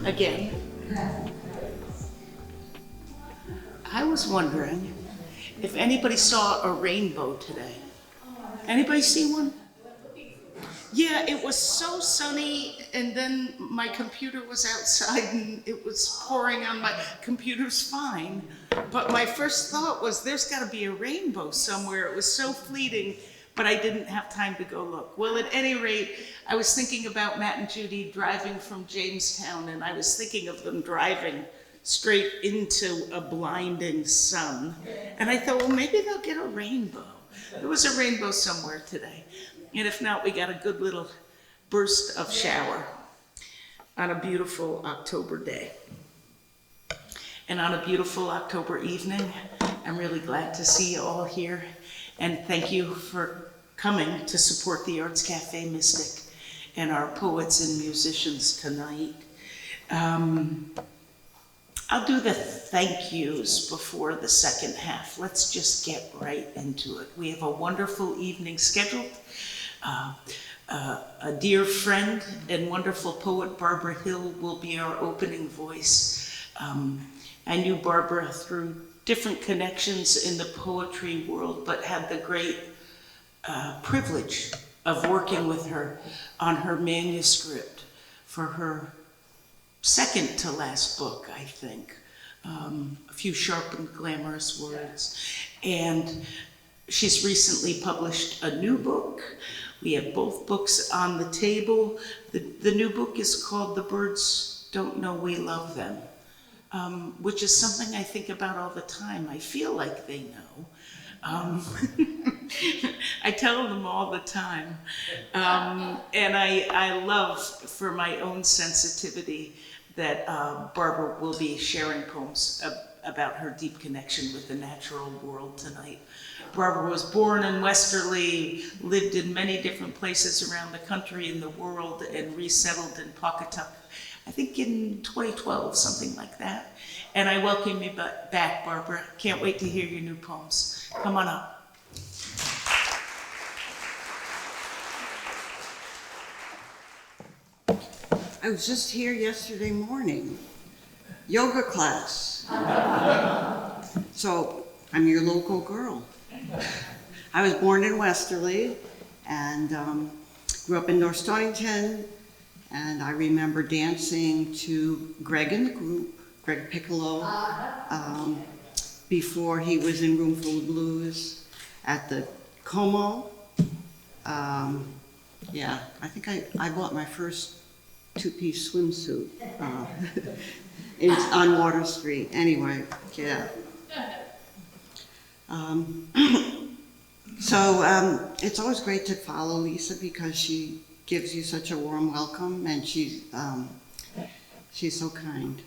Again, I was wondering if anybody saw a rainbow today. Anybody see one? Yeah, it was so sunny, and then my computer was outside and it was pouring on my computer's fine. But my first thought was there's got to be a rainbow somewhere. It was so fleeting, but I didn't have time to go look. Well, at any rate, I was thinking about Matt and Judy driving from Jamestown, and I was thinking of them driving straight into a blinding sun. And I thought, well, maybe they'll get a rainbow. There was a rainbow somewhere today. And if not, we got a good little burst of shower on a beautiful October day. And on a beautiful October evening, I'm really glad to see you all here. And thank you for coming to support the Arts Café Mystic and our poets and musicians tonight. I'll do the thank yous before the second half. Let's just get right into it. We have a wonderful evening scheduled. A dear friend and wonderful poet, Barbara Hill, will be our opening voice. I knew Barbara through different connections in the poetry world, but had the great privilege of working with her on her manuscript for her second to last book, I think. A few sharp and glamorous words. And she's recently published a new book. We have both books on the table. The new book is called The Birds Don't Know We Love Them, which is something I think about all the time. I feel like they know. I tell them all the time. And I love, for my own sensitivity, that Barbara will be sharing poems about her deep connection with the natural world tonight. Barbara was born in Westerly, lived in many different places around the country and the world, and resettled in Pawcatuck, I think in 2012, something like that. And I welcome you back, Barbara. Can't wait to hear your new poems. Come on up. I was just here yesterday morning, yoga class. So I'm your local girl. I was born in Westerly and grew up in North Stonington, and I remember dancing to Greg and the group, Greg Piccolo, before he was in Roomful of Blues at the Como. Yeah, I think I bought my first two-piece swimsuit on Water Street. Anyway, yeah. So it's always great to follow Lisa because she gives you such a warm welcome, and she's so kind.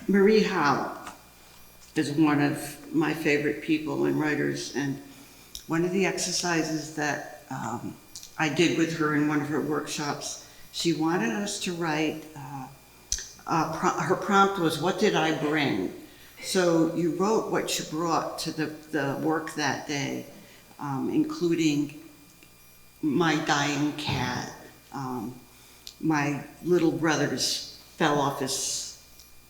Marie Howe is one of my favorite people and writers, and one of the exercises that I did with her in one of her workshops, she wanted us to write, her prompt was, what did I bring? So you wrote what you brought to the work that day, including my dying cat, my little brother's fell off his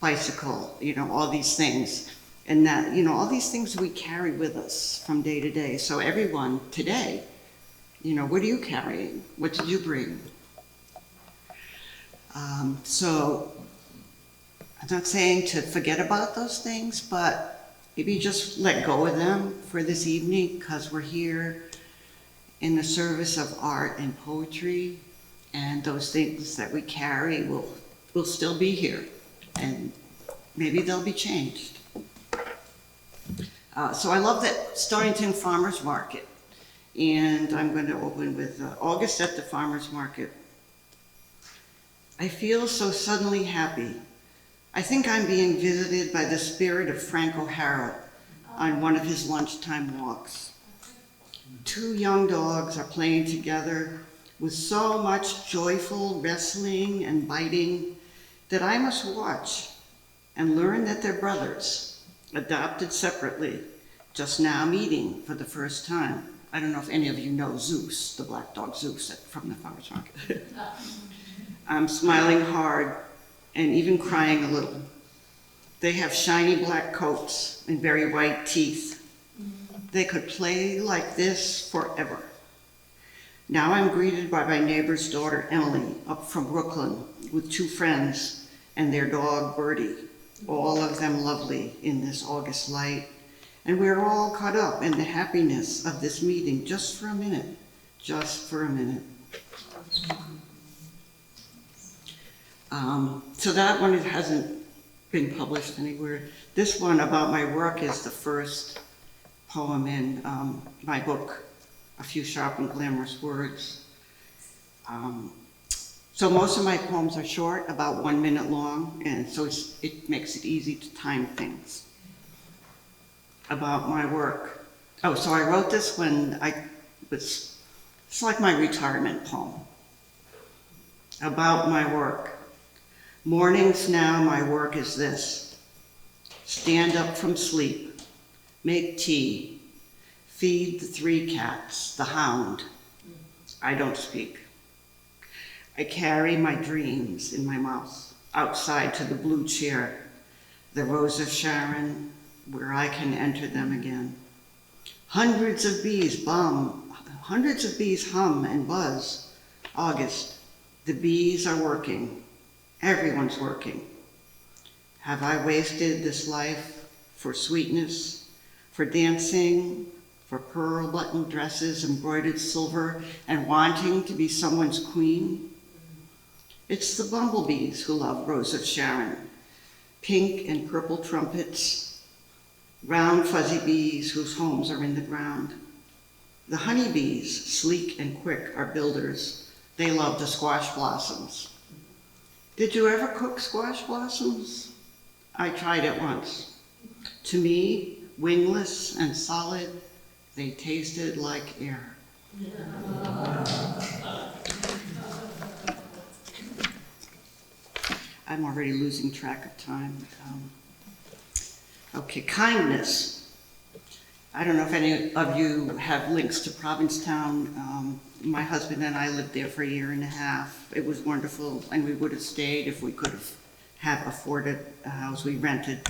bicycle, all these things. And that, all these things we carry with us from day to day. So everyone today, what are you carrying? What did you bring? So I'm not saying to forget about those things, but maybe just let go of them for this evening, because we're here in the service of art and poetry, and those things that we carry will still be here, and maybe they'll be changed. So I love that Stonington Farmers Market, and I'm going to open with August at the Farmers Market. I feel so suddenly happy. I think I'm being visited by the spirit of Frank O'Hara on one of his lunchtime walks. 2 young dogs are playing together with so much joyful wrestling and biting that I must watch and learn that they're brothers, adopted separately, just now meeting for the first time. I don't know if any of you know Zeus, the black dog Zeus from the farmer's market. I'm smiling hard and even crying a little. They have shiny black coats and very white teeth. They could play like this forever. Now I'm greeted by my neighbor's daughter, Emily, up from Brooklyn, with 2 friends and their dog, Birdie, all of them lovely in this August light. And we're all caught up in the happiness of this meeting just for a minute, just for a minute. So that one, it hasn't been published anywhere. This one about my work is the first poem in my book, A Few Sharp and Glamorous Words. So most of my poems are short, about 1 minute long, and so it makes it easy to time things. About my work. Oh, so I wrote this when it's like my retirement poem. About my work. Mornings now, my work is this: stand up from sleep, make tea, feed the 3 cats, the hound. I don't speak. I carry my dreams in my mouth, outside to the blue chair, the Rose of Sharon, where I can enter them again. Hundreds of bees hum and buzz. August, the bees are working. Everyone's working. Have I wasted this life for sweetness, for dancing, for pearl button dresses embroidered silver, and wanting to be someone's queen? It's the bumblebees who love Rose of Sharon, pink and purple trumpets, round fuzzy bees whose homes are in the ground. The honeybees, sleek and quick, are builders. They love the squash blossoms. Did you ever cook squash blossoms? I tried it once. To me, wingless and solid, they tasted like air. I'm already losing track of time. Okay, kindness. I don't know if any of you have links to Provincetown. My husband and I lived there for 1.5 years. It was wonderful, and we would have stayed if we could have afforded a house we rented.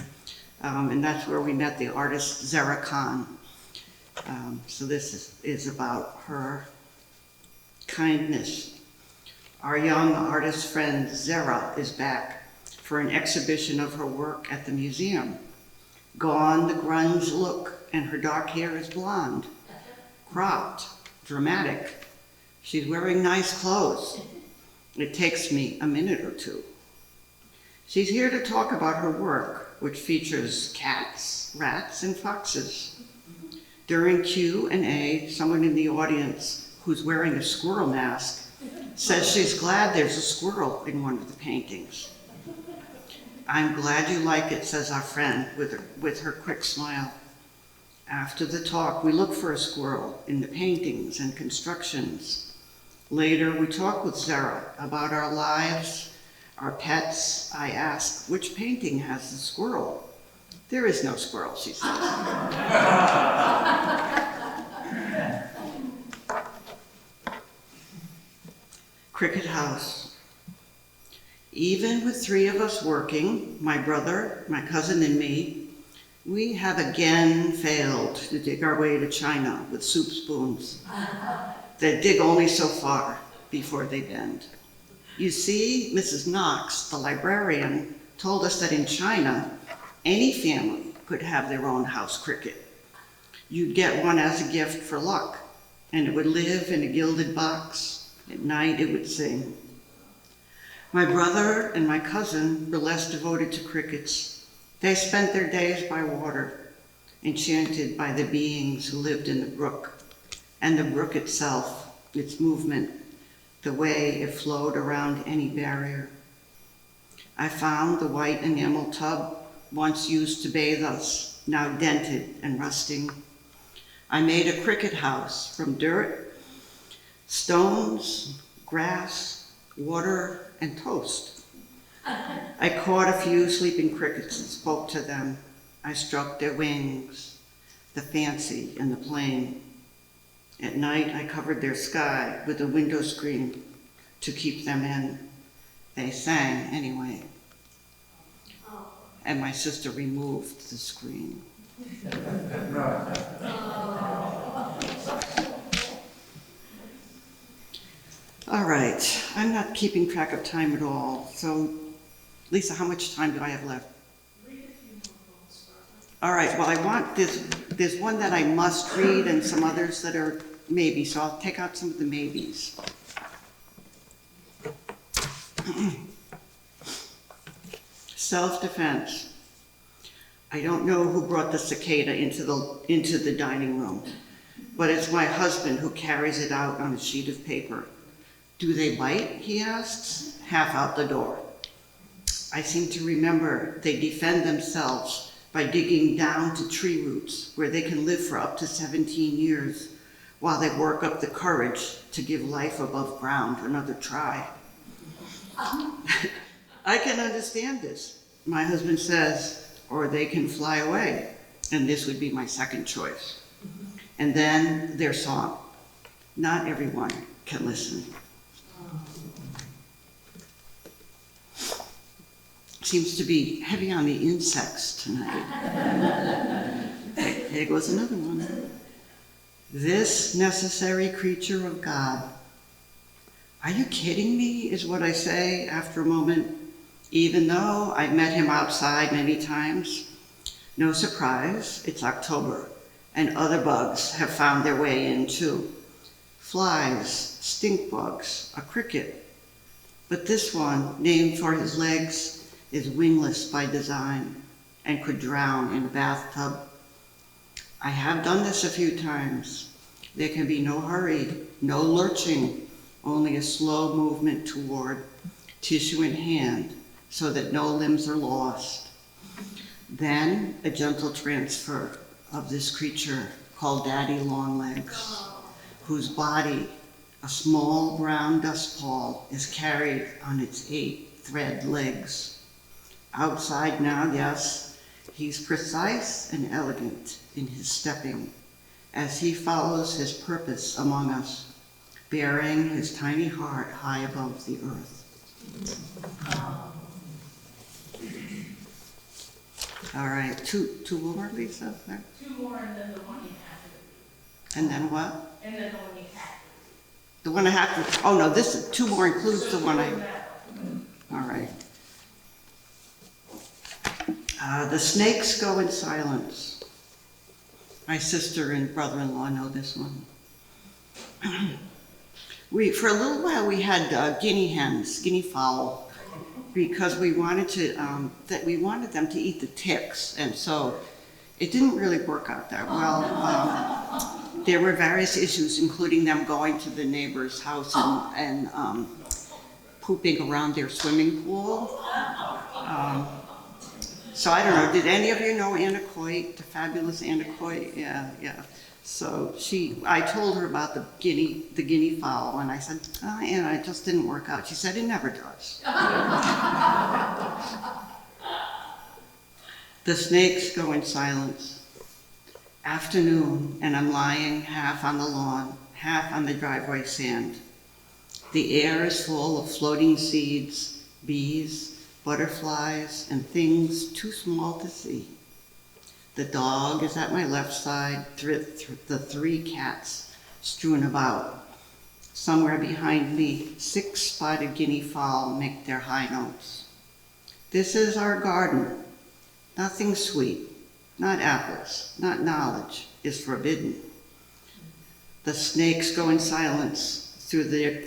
And that's where we met the artist Zara Khan. So this is about her kindness. Our young artist friend Zara is back for an exhibition of her work at the museum. Gone the grunge look, and her dark hair is blonde, cropped, dramatic. She's wearing nice clothes. It takes me a minute or 2. She's here to talk about her work, which features cats, rats, and foxes. During Q&A, someone in the audience who's wearing a squirrel mask says she's glad there's a squirrel in one of the paintings. I'm glad you like it, says our friend with her quick smile. After the talk, we look for a squirrel in the paintings and constructions. Later, we talk with Zara about our lives, our pets. I ask, which painting has the squirrel? There is no squirrel, she says. Cricket House. Even with 3 of us working, my brother, my cousin, and me, we have again failed to dig our way to China with soup spoons that dig only so far before they bend. You see, Mrs. Knox, the librarian, told us that in China, any family could have their own house cricket. You'd get one as a gift for luck, and it would live in a gilded box. At night it would sing. My brother and my cousin were less devoted to crickets. They spent their days by water, enchanted by the beings who lived in the brook, and the brook itself, its movement, the way it flowed around any barrier. I found the white enamel tub once used to bathe us, now dented and rusting. I made a cricket house from dirt, stones, grass, water, and toast. I caught a few sleeping crickets and spoke to them. I stroked their wings, the fancy and the plain. At night, I covered their sky with a window screen to keep them in. They sang anyway. And my sister removed the screen. All right, I'm not keeping track of time at all. So, Lisa, how much time do I have left? All right, well, I want this, there's one that I must read and some others that are maybe, so I'll take out some of the maybes. Self-defense. I don't know who brought the cicada into the dining room, but it's my husband who carries it out on a sheet of paper. Do they bite, he asks, half out the door. I seem to remember they defend themselves by digging down to tree roots where they can live for up to 17 years while they work up the courage to give life above ground another try. I can understand this, my husband says, or they can fly away, and this would be my second choice. And then their song. Not everyone can listen. Seems to be heavy on the insects tonight. Here goes another one. This necessary creature of God. Are you kidding me, is what I say after a moment, even though I've met him outside many times. No surprise, it's October, and other bugs have found their way in too. Flies, stink bugs, a cricket. But this one, named for his legs, is wingless by design and could drown in a bathtub. I have done this a few times. There can be no hurry, no lurching, only a slow movement toward, tissue in hand, so that no limbs are lost. Then a gentle transfer of this creature called Daddy Longlegs, whose body, a small brown dust ball, is carried on its 8 thread legs. Outside now, yes, he's precise and elegant in his stepping as he follows his purpose among us, bearing his tiny heart high above the earth. All right, two more, Lisa? There. 2 more and then the one you have to read. And then what? And then the one you have to The one I have to, oh no, this 2 more includes the one I, all right. The snakes go in silence. My sister and brother-in-law know this one. For a little while we had guinea hens, guinea fowl, because we wanted them to eat the ticks, and so it didn't really work out that well. There were various issues, including them going to the neighbor's house and pooping around their swimming pool. So I don't know, did any of you know Anna Coit, the fabulous Anna Coit? Yeah. So I told her about the guinea fowl, and I said, oh, Anna, it just didn't work out. She said, it never does. The snakes go in silence. Afternoon, and I'm lying half on the lawn, half on the driveway sand. The air is full of floating seeds, bees, butterflies, and things too small to see. The dog is at my left side, the 3 cats strewn about. Somewhere behind me, 6 spotted guinea fowl make their high notes. This is our garden. Nothing sweet, not apples, not knowledge, is forbidden. The snakes go in silence through their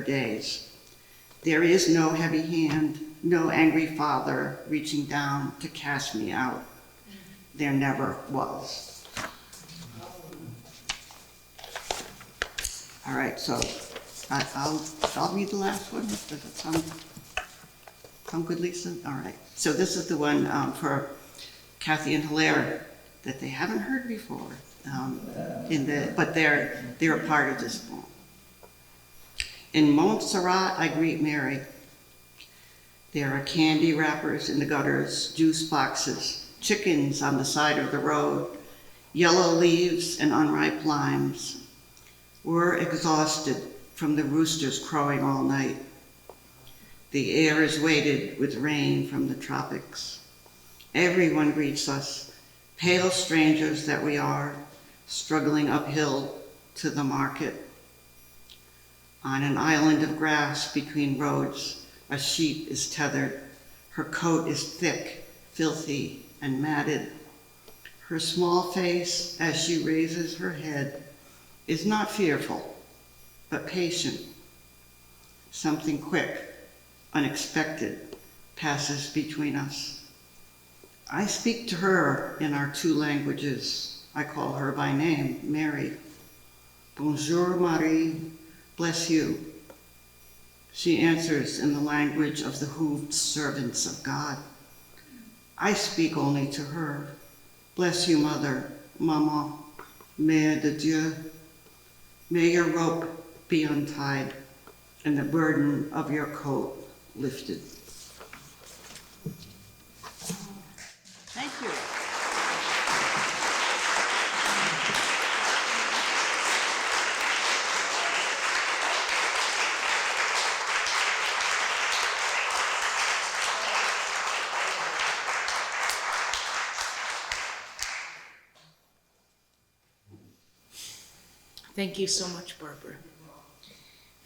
days. There is no heavy hand, no angry father reaching down to cast me out. There never was. All right, so I'll read the last one. Does it sound good, Lisa? All right. So this is the one for Kathy and Hilaire that they haven't heard before, but they're a part of this poem. In Montserrat, I greet Mary. There are candy wrappers in the gutters, juice boxes, chickens on the side of the road, yellow leaves and unripe limes. We're exhausted from the roosters crowing all night. The air is weighted with rain from the tropics. Everyone greets us, pale strangers that we are, struggling uphill to the market. On an island of grass between roads, a sheep is tethered. Her coat is thick, filthy, and matted. Her small face, as she raises her head, is not fearful, but patient. Something quick, unexpected, passes between us. I speak to her in our two languages. I call her by name, Mary. Bonjour, Marie. Bless you. She answers in the language of the hooved servants of God. I speak only to her. Bless you, Mother, Maman, Mère de Dieu. May your rope be untied and the burden of your coat lifted. Thank you. Thank you so much, Barbara.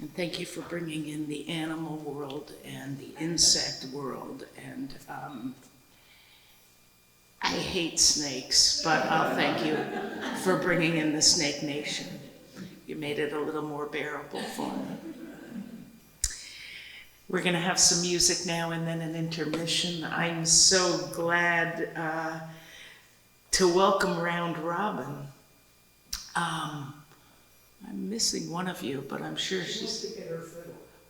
And thank you for bringing in the animal world and the insect world. And I hate snakes, but I'll thank you for bringing in the Snake Nation. You made it a little more bearable for me. We're going to have some music now and then an intermission. I'm so glad to welcome Round Robin. I'm missing one of you, but I'm sure she's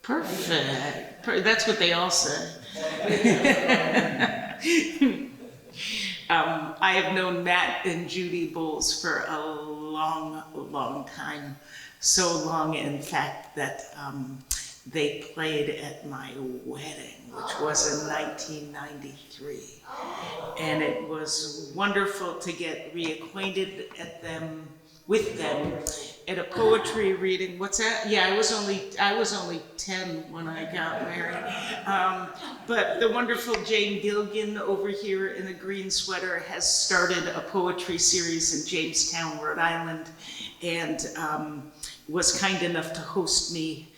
perfect. That's what they all say. I have known Matt and Judy Bowles for a long, long time. So long, in fact, that they played at my wedding, which was in 1993. And it was wonderful to get reacquainted with them at a poetry reading. What's that? Yeah, I was only 10 when I got married. But the wonderful Jane Gilligan over here in a green sweater has started a poetry series in Jamestown, Rhode Island, and was kind enough to host me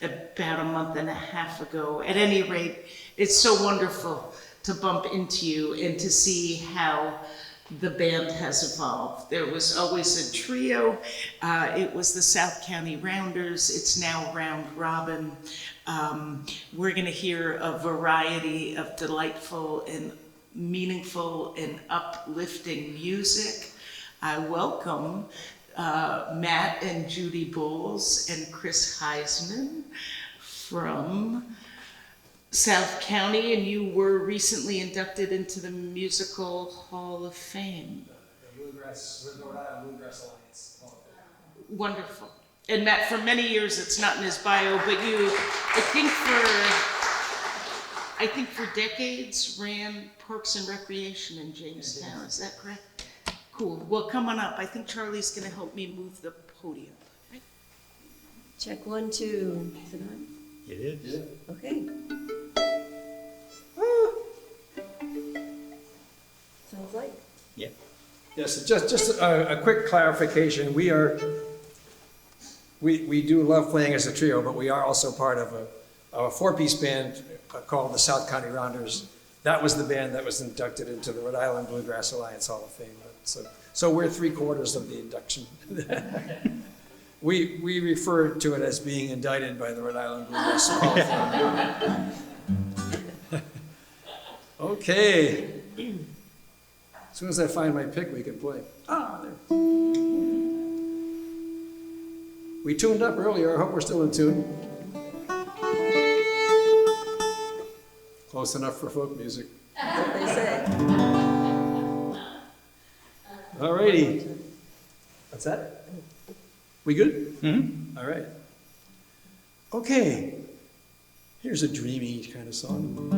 about a month and a half ago. At any rate, it's so wonderful to bump into you and to see how the band has evolved. There was always a trio. It was the South County Rounders. It's now Round Robin. We're going to hear a variety of delightful and meaningful and uplifting music. I welcome Matt and Judy Bowles and Chris Heisman from South County, and you were recently inducted into the Musical Hall of Fame. The Bluegrass, Rhode Island Bluegrass Alliance. Wonderful. And Matt, for many years, it's not in his bio, but you, I think for decades, ran Parks and Recreation in Jamestown. Is that correct? Cool. Well, come on up. I think Charlie's going to help me move the podium. Check 1, 2. Is it on? It is. Yeah. Okay. Sounds like. Yeah. Yes, just a quick clarification. We do love playing as a trio, but we are also part of a four-piece band called the South County Rounders that was the band that was inducted into the Rhode Island Bluegrass Alliance Hall of Fame. So we're 3/4 of the induction. We refer to it as being indicted by the Rhode Island Bluegrass Hall of Fame. Okay. As soon as I find my pick, we can play. Ah, there. We tuned up earlier. I hope we're still in tune. Close enough for folk music. That's what they say. All righty. What's that? We good? Mm-hmm. All right. Okay. Here's a dreamy kind of song.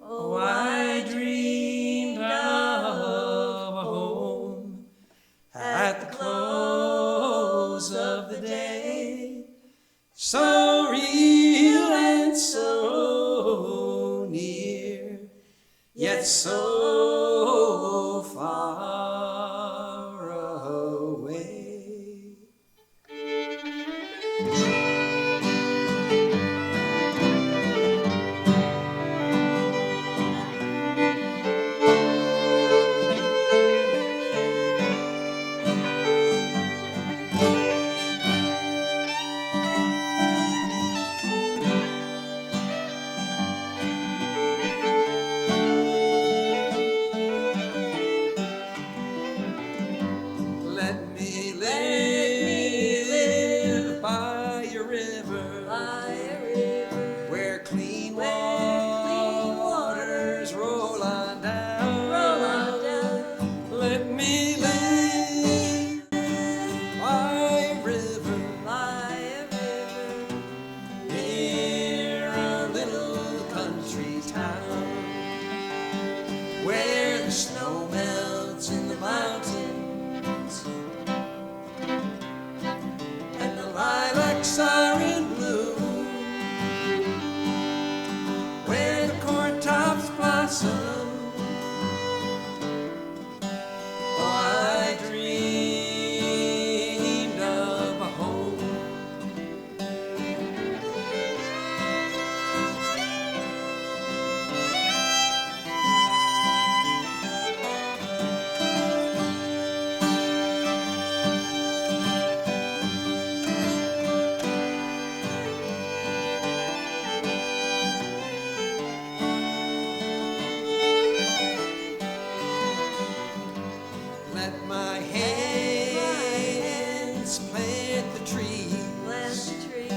Oh, I dreamed of a home at the close of the day, so real and so near, yet so far away. Let me live by your river, by a river, where clean clean waters roll on down. roll on down. Let me live by a river, By a river, near a little country town, where the snow melts in the mountains and the lilacs are in bloom, where the corn tops blossom. Oh, I dreamed of a home. Let my hands plant the trees. plant the tree,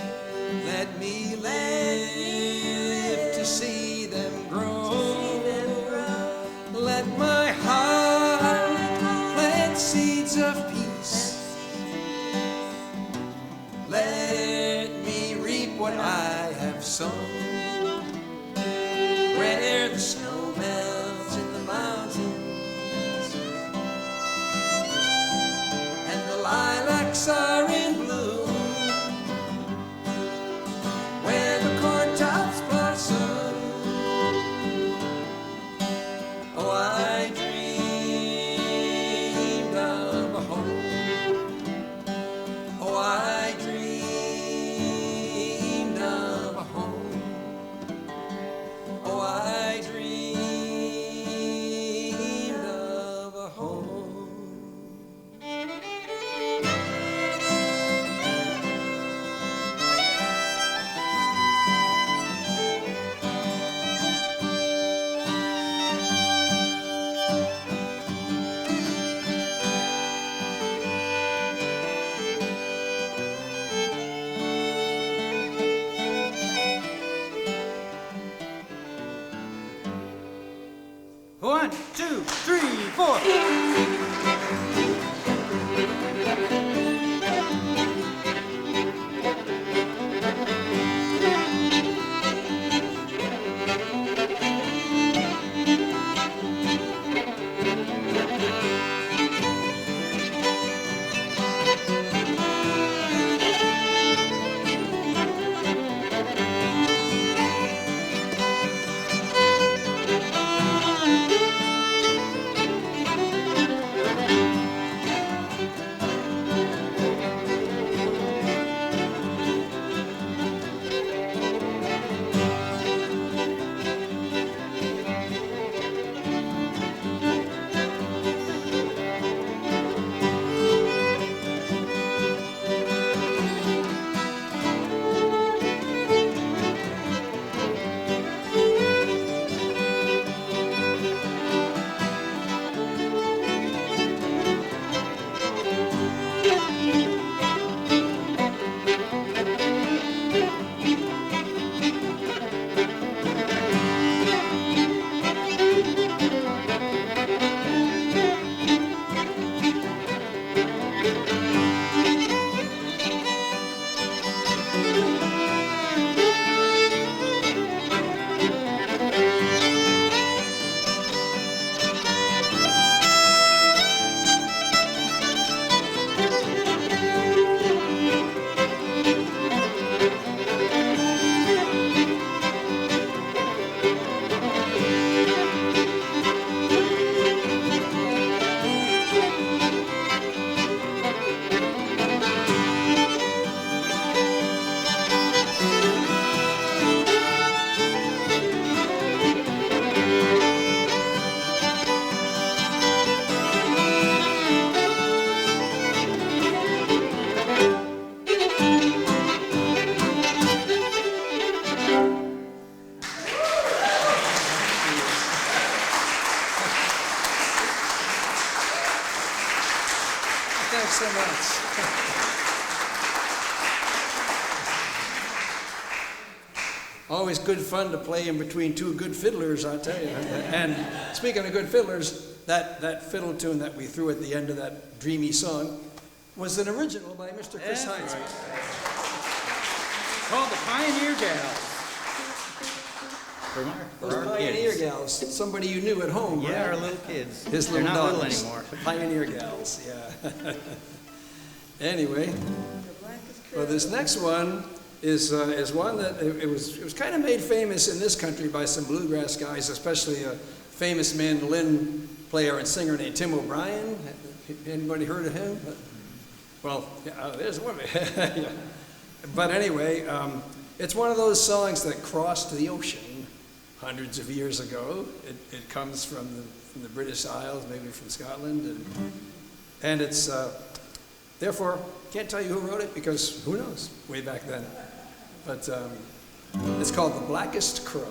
Let me live to see them grow. see them grow. Let my heart plant seeds of peace. Let me reap what I have sown. Where the snow melts in the mountains and the lilacs are in bloom, where the corn tops blossom. Oh, I dreamed of a home. Oh, I dreamed of a home. Oh, I dreamed of a home. Thanks so much. Always good fun to play in between two good fiddlers, I tell you. And speaking of good fiddlers, that fiddle tune that we threw at the end of that dreamy song was an original by Mr. Chris Hines. Right. Called the Pioneer Gals. For Those our Pioneer kids. gals, somebody you knew at home, Yeah, right? our little kids. His They're little not little daughters. anymore. Pioneer gals, yeah. Anyway, well, this next one is one that it was kind of made famous in this country by some bluegrass guys, especially a famous mandolin player and singer named Tim O'Brien. Anybody heard of him? Well, yeah, there's one. Yeah. But anyway, it's one of those songs that crossed the ocean hundreds of years ago. It comes from the British Isles, maybe from Scotland, and it's therefore can't tell you who wrote it because who knows way back then. But it's called "The Blackest Crow."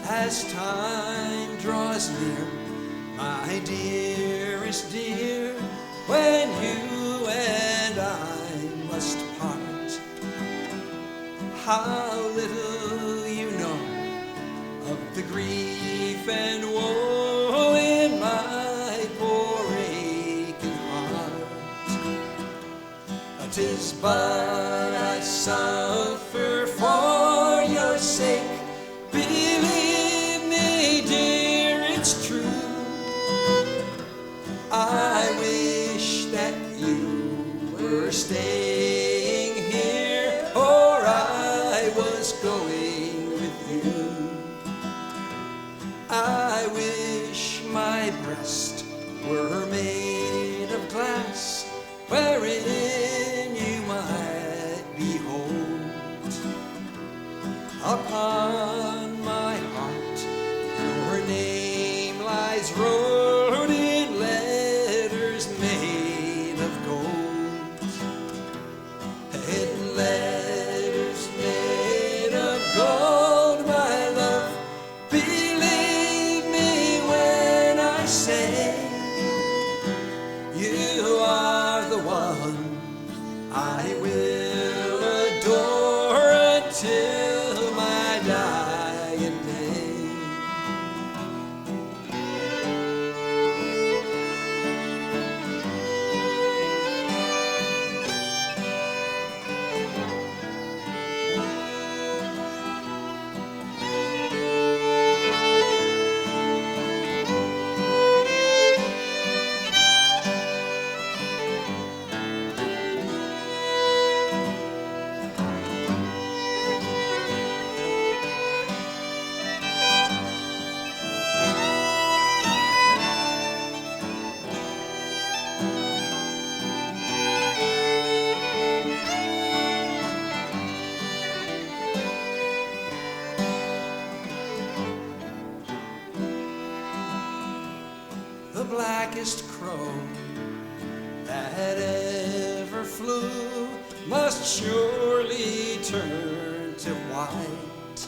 As time draws near, my dearest dear, when you and I must part, how little you know of the grief and woe in my poor aching heart. 'Tis but I suffer for your sake. Believe me, dear, it's true. I wish that you were staying here, or I was going with you. I wish my breast were made of glass, wherein you might behold upon my heart your name lies wrote in letters made of gold, in letters made of gold, my love. Believe me when I say you are the one I will adore until my dying day. The blackest crow that ever flew must surely turn to white.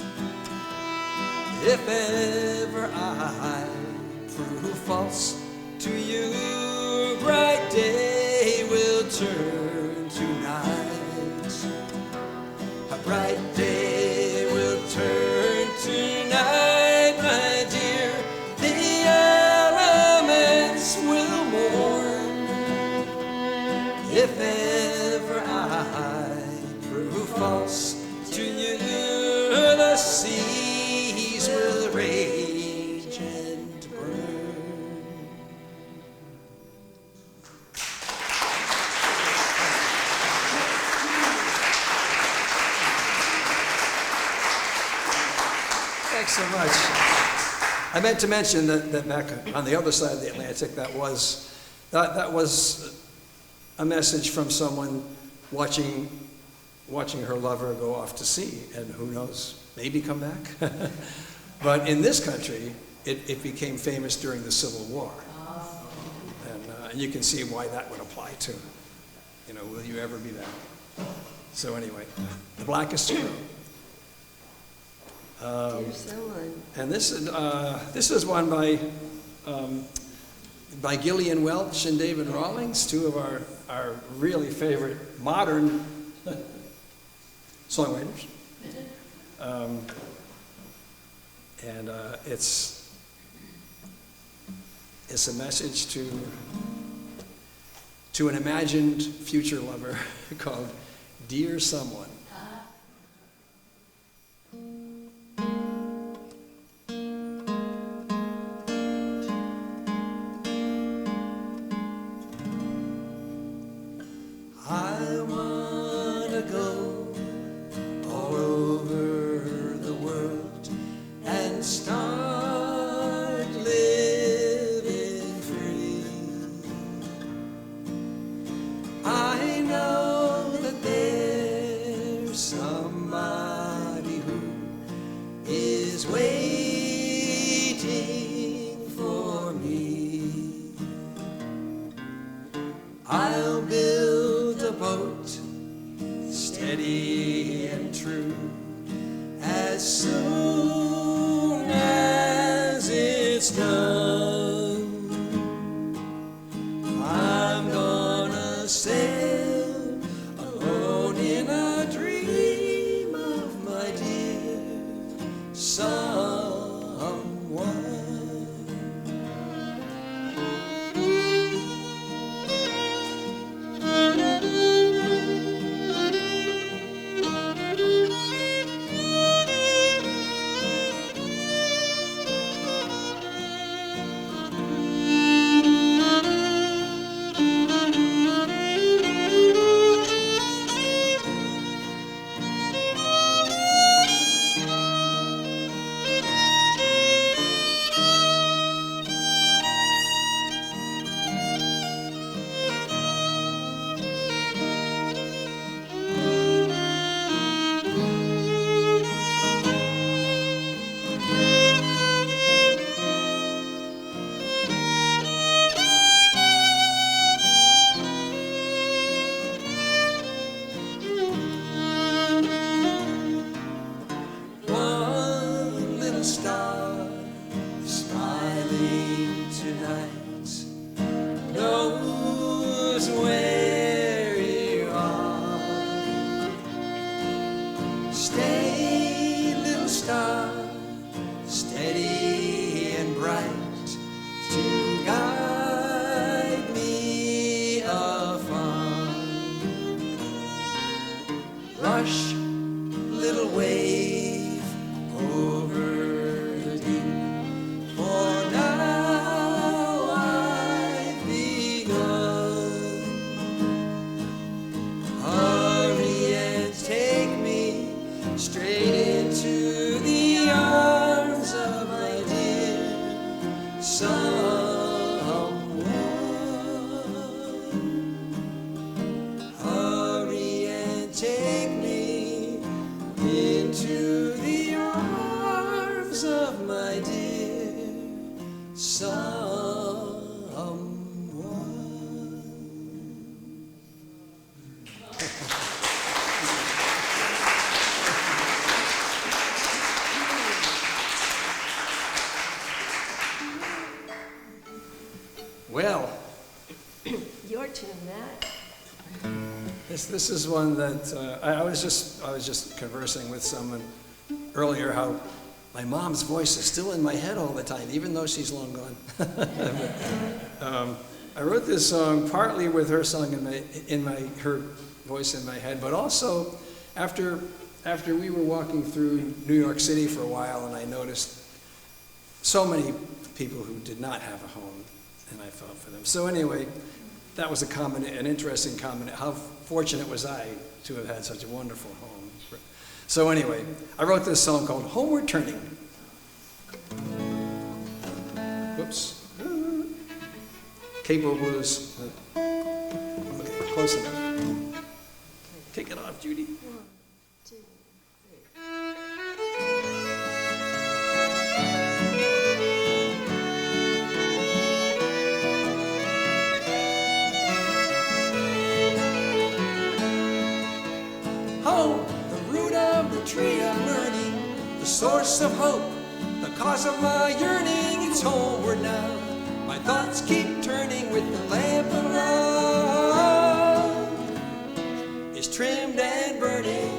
If ever I prove false to you, bright day will turn to night. A bright day will turn to night, my dear. The elements will mourn. If ever I prove false to you, the seas will rage and burn. Thanks so much. I meant to mention that back on the other side of the Atlantic, that was a message from someone watching her lover go off to sea, and who knows, maybe come back. But in this country, it became famous during the Civil War. And And you can see why that would apply to, will you ever be that? So anyway, The Blackest Squirrel. Dear someone. And this is one by Gillian Welch and David Rawlings, two of our really favorite modern songwriters. And it's a message to an imagined future lover called Dear Someone. I wanna go all over the world and start living free. I know that there's somebody who is waiting for me. I'll build a boat steady and true as soon as it's done. I'm gonna sail alone in a dream of my dear someone. One little star smiling tonight knows where you are. Stay, little star, steady and bright to guide me afar. Rush, little wave over the deep, for now I've begun. Hurry and take me straight into the arms of my dear someone. Hurry and take me into the arms of my dear someone. Well, Your turn, Matt. this is one that I was just conversing with someone earlier how my mom's voice is still in my head all the time, even though she's long gone. I wrote this song partly with her song her voice in my head, but also after we were walking through New York City for a while, and I noticed so many people who did not have a home, and I felt for them. So anyway, that was an interesting comment. How fortunate was I to have had such a wonderful home. So anyway, I wrote this song called Homeward Turning. Whoops. Capo Blues. Okay, close enough. Take it off, Judy. 1, 2, 3. tree of learning, the source of hope, the cause of my yearning. It's homeward now. My thoughts keep turning with the lamp of love is trimmed and burning.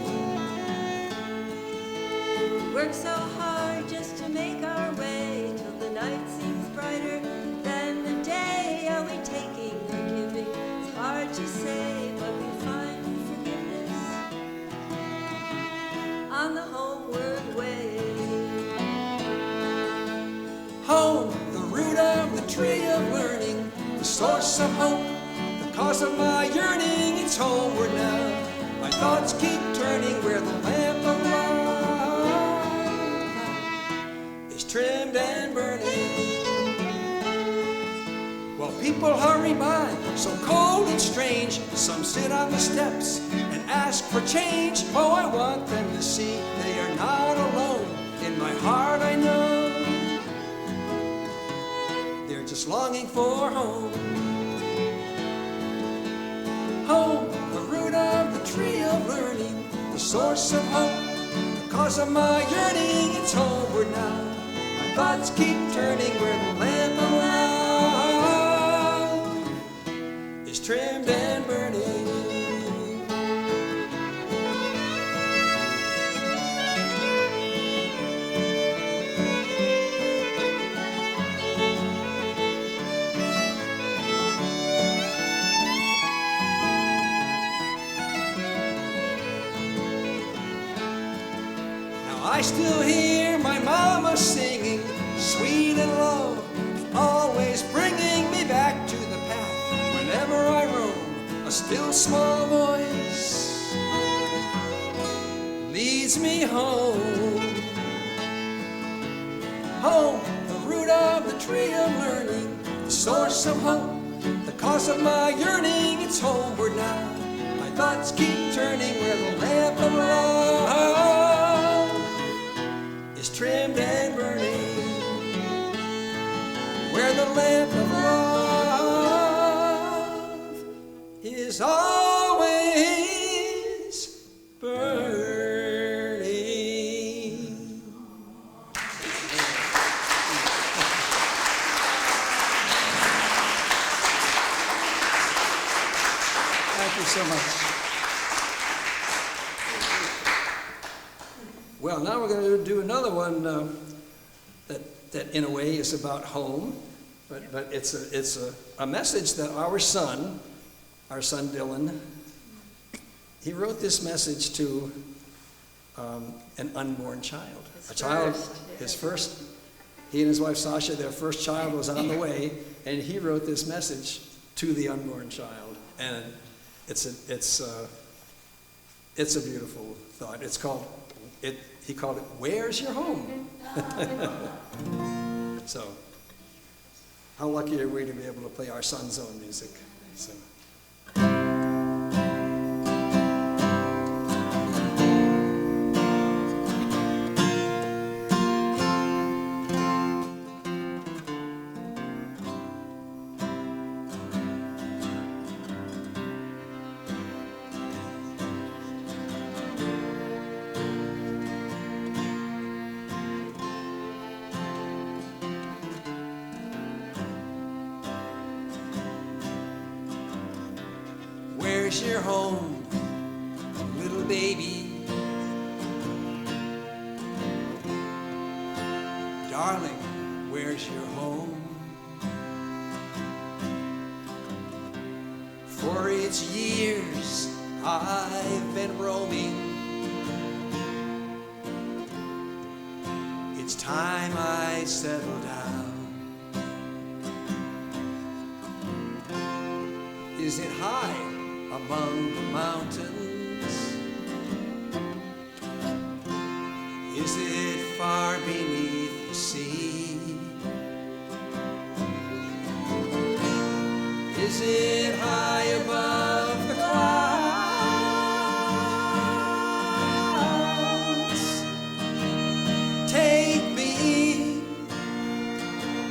Work so hard just to make our way till the night seems brighter than the day. Are we taking or giving? It's hard to say, but we find forgiveness on the homeward way. Home, the root of the tree of learning, the source of hope, the cause of my yearning. It's homeward now. My thoughts keep turning where the lamp of love is trimmed and burning. While people hurry by, so cold and strange, some sit on the steps and ask for change. Oh, I want them to see they are not alone. In my heart I know they're just longing for home. Home, the root of the tree of learning, the source of hope, the cause of my yearning. It's homeward now. My thoughts keep turning where the lamp of love is trimmed and burning. I still hear my mama singing, sweet and low, always bringing me back to the path. Whenever I roam, a still small voice leads me home. Home, the root of the tree of learning, the source of hope, the cause of my yearning. It's homeward now. My thoughts keep turning where the lamp of love is trimmed and burning, where the lamp of love is always burning. Thank you so much. Well, now we're going to do another one that in a way is about home, but it's a message that our son Dylan, he wrote this message to an unborn child. His first, he and his wife Sasha, their first child was on the way, and he wrote this message to the unborn child, and it's a beautiful thought. He called it, "Where's Your Home?" So, how lucky are we to be able to play our son's own music? So. Where's your home, little baby? Darling, where's your home? For it's years I've been roaming. It's time I settle down. Is it high among the mountains? Is it far beneath the sea? Is it high above the clouds? Take me,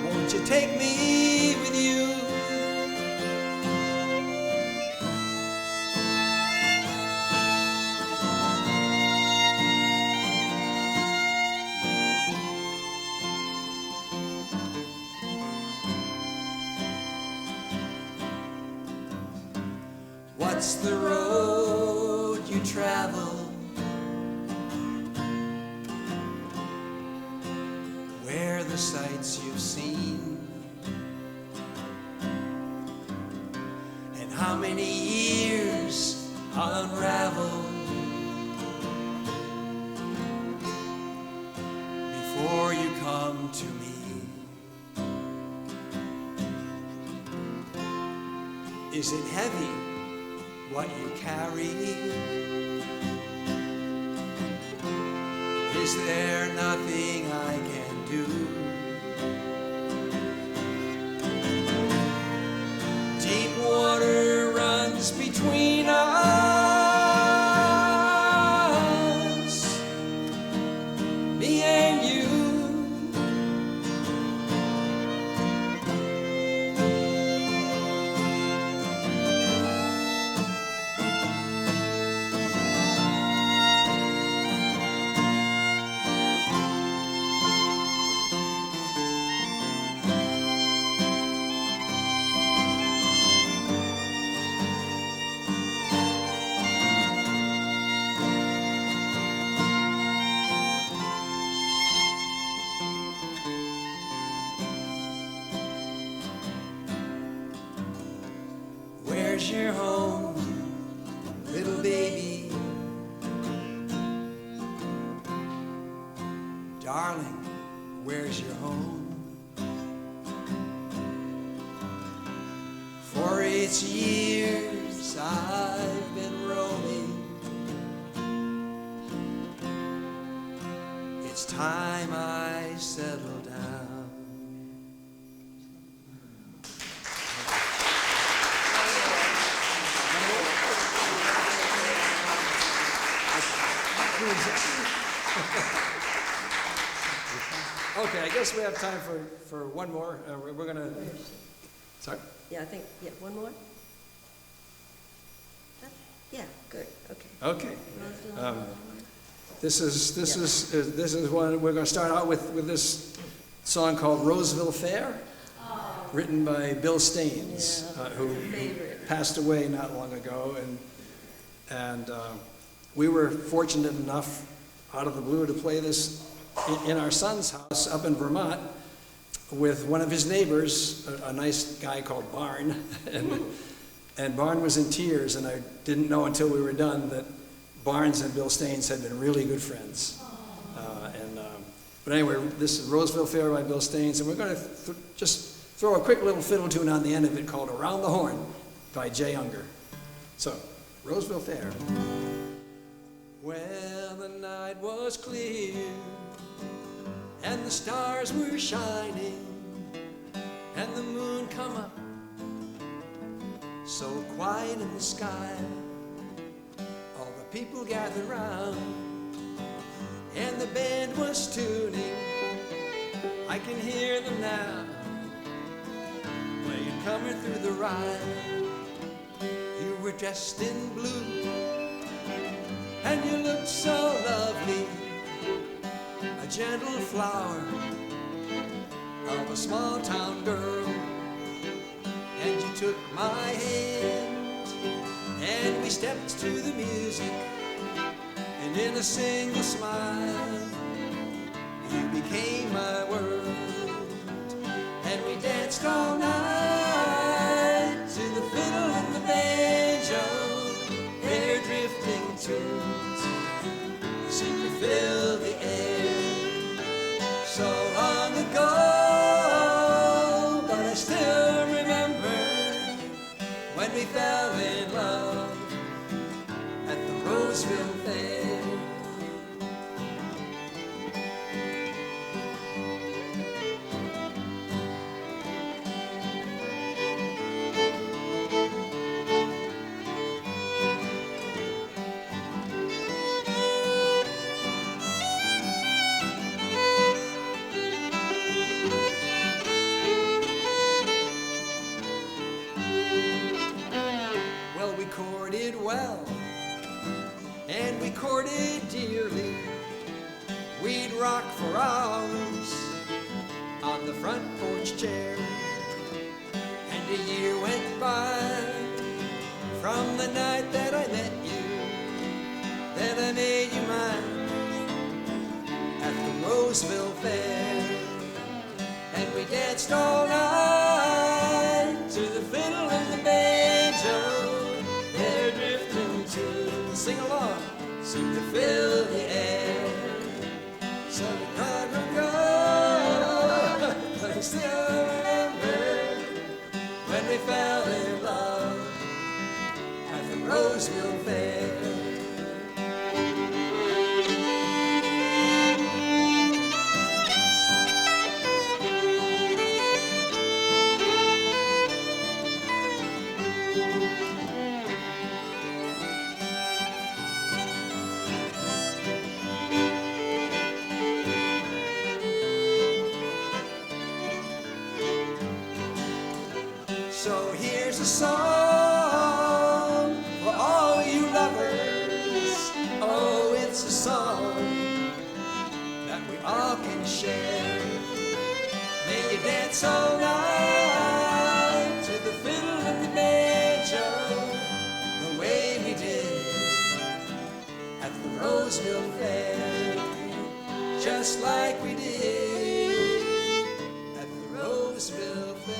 won't you take me with you? What's the road you travel? Where the sights you've seen? And how many years unravel before you come to me? Is it heavy, what you carry? Is there nothing I can do? Deep water runs between us, me and you. Where's your home, little baby? Darling, where's your home? For 8 years I've been roaming. It's time I settle down. Okay, I guess we have time for one more. We're gonna. Sorry. Yeah, I think, yeah, one more? Yeah, good, okay. Okay. Rosalind, This is one we're gonna start out with this song called Roseville Fair, written by Bill Staines, Yeah, who favorite. passed away not long ago, and we were fortunate enough, out of the blue, to play this in our son's house up in Vermont with one of his neighbors, a nice guy called Barn, and Barn was in tears, and I didn't know until we were done that Barnes and Bill Staines had been really good friends. But anyway, this is Roseville Fair by Bill Staines, and we're going to just throw a quick little fiddle tune on the end of it called Around the Horn by Jay Unger. So, Roseville Fair. Well, the night was clear and the stars were shining and the moon come up so quiet in the sky. All the people gathered round and the band was tuning. I can hear them now playing Coming Through the Rye. You were dressed in blue and you looked so lovely, a gentle flower of a small town girl. And you took my hand and we stepped to the music, and in a single smile you became my world. And we danced all night to the fiddle and the banjo, their drifting tunes seem to fill the air. So long ago, but I still remember when we fell in love at the Roseville Fair. Well, and we courted dearly. We'd rock for hours on the front porch chair, and a year went by from the night seem to fill the air. So we cried from God, but I still remember when we fell in love at the Roseville Fair. So here's a song for all you lovers. Oh, it's a song that we all can share. May you dance all night to the fiddle and the banjo, the way we did at the Roseville Fair, just like we did at the Roseville Fair.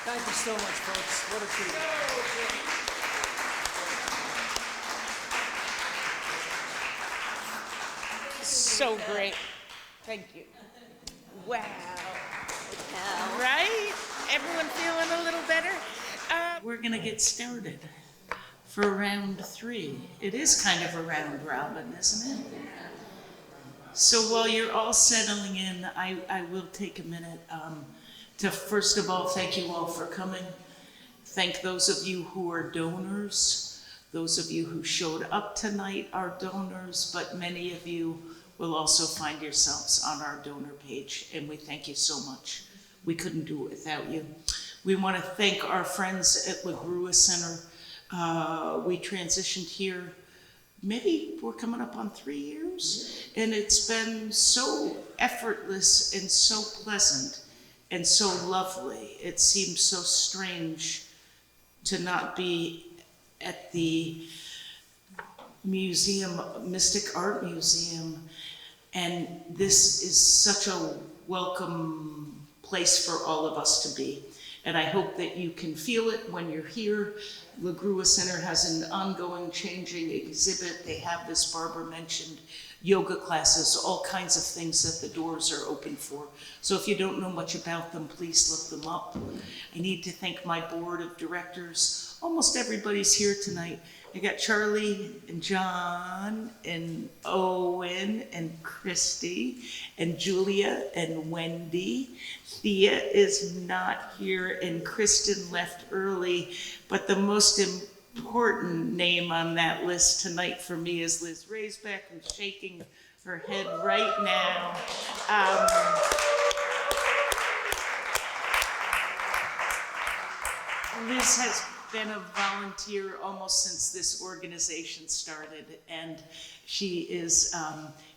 Thank you so much, folks. What a treat. So great. Thank you. Wow. Right? Everyone feeling a little better? We're going to get started for round 3. It is kind of a round robin, isn't it? So while you're all settling in, I will take a minute to first of all thank you all for coming. Thank those of you who are donors. Those of you who showed up tonight are donors, but many of you will also find yourselves on our donor page, and we thank you so much. We couldn't do it without you. We want to thank our friends at LaGrua Center. We transitioned here, maybe we're coming up on 3 years, and it's been so effortless and so pleasant and so lovely. It seems so strange to not be at the museum, Mystic Art Museum, and this is such a welcome place for all of us to be. And I hope that you can feel it when you're here. LaGrua Center has an ongoing changing exhibit. They have, as Barbara mentioned, yoga classes, all kinds of things that the doors are open for. So if you don't know much about them, please look them up. I need to thank my board of directors. Almost everybody's here tonight. I got Charlie and John and Owen and Christy and Julia and Wendy. Thea is not here and Kristen left early, but the most important name on that list tonight for me is Liz Raisbeck, who's shaking her head right now. Liz has been a volunteer almost since this organization started, and she is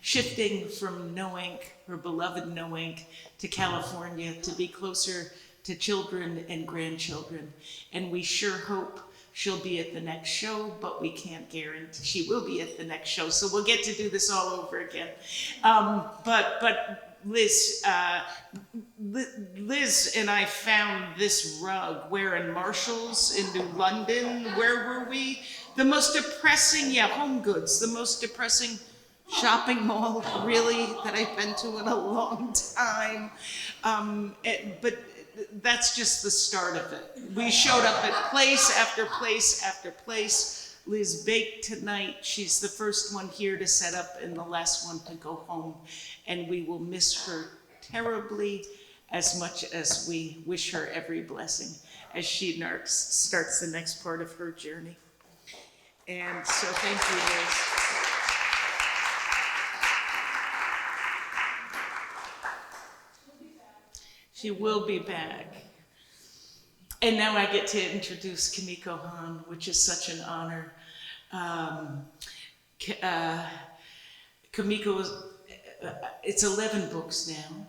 shifting from Noank, her beloved Noank, to California to be closer to children and grandchildren. And we sure hope she'll be at the next show, but we can't guarantee she will be at the next show. So we'll get to do this all over again. But Liz, Liz and I found this rug. We're in Marshall's in New London. Where were we? The most depressing, Home Goods, the most depressing shopping mall, really, that I've been to in a long time. But that's just the start of it. We showed up at place after place after place. Liz baked tonight. She's the first one here to set up and the last one to go home. And we will miss her terribly, as much as we wish her every blessing as she starts the next part of her journey. And so thank you, Liz. She will be back. And now I get to introduce Kimiko Hahn, which is such an honor. Kimiko, it's 11 books now.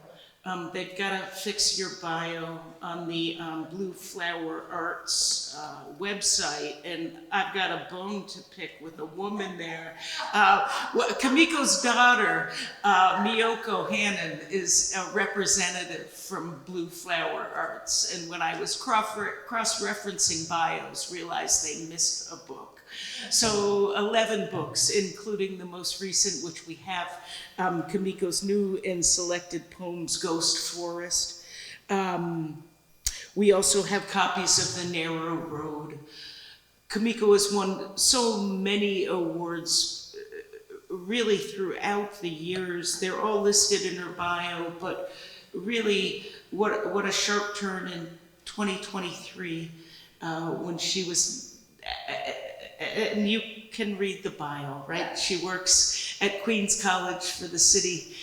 They've got to fix your bio on the Blue Flower Arts website, and I've got a bone to pick with a woman there. Kimiko's daughter, Kimiko Hahn, is a representative from Blue Flower Arts, and when I was cross-referencing bios, realized they missed a book. So 11 books, including the most recent, which we have, Kimiko's new and selected poems, Ghost Forest. We also have copies of The Narrow Road. Kimiko has won so many awards really throughout the years. They're all listed in her bio, but really what a sharp turn in 2023 when she was, and you can read the bio, right? She works at Queens College for the City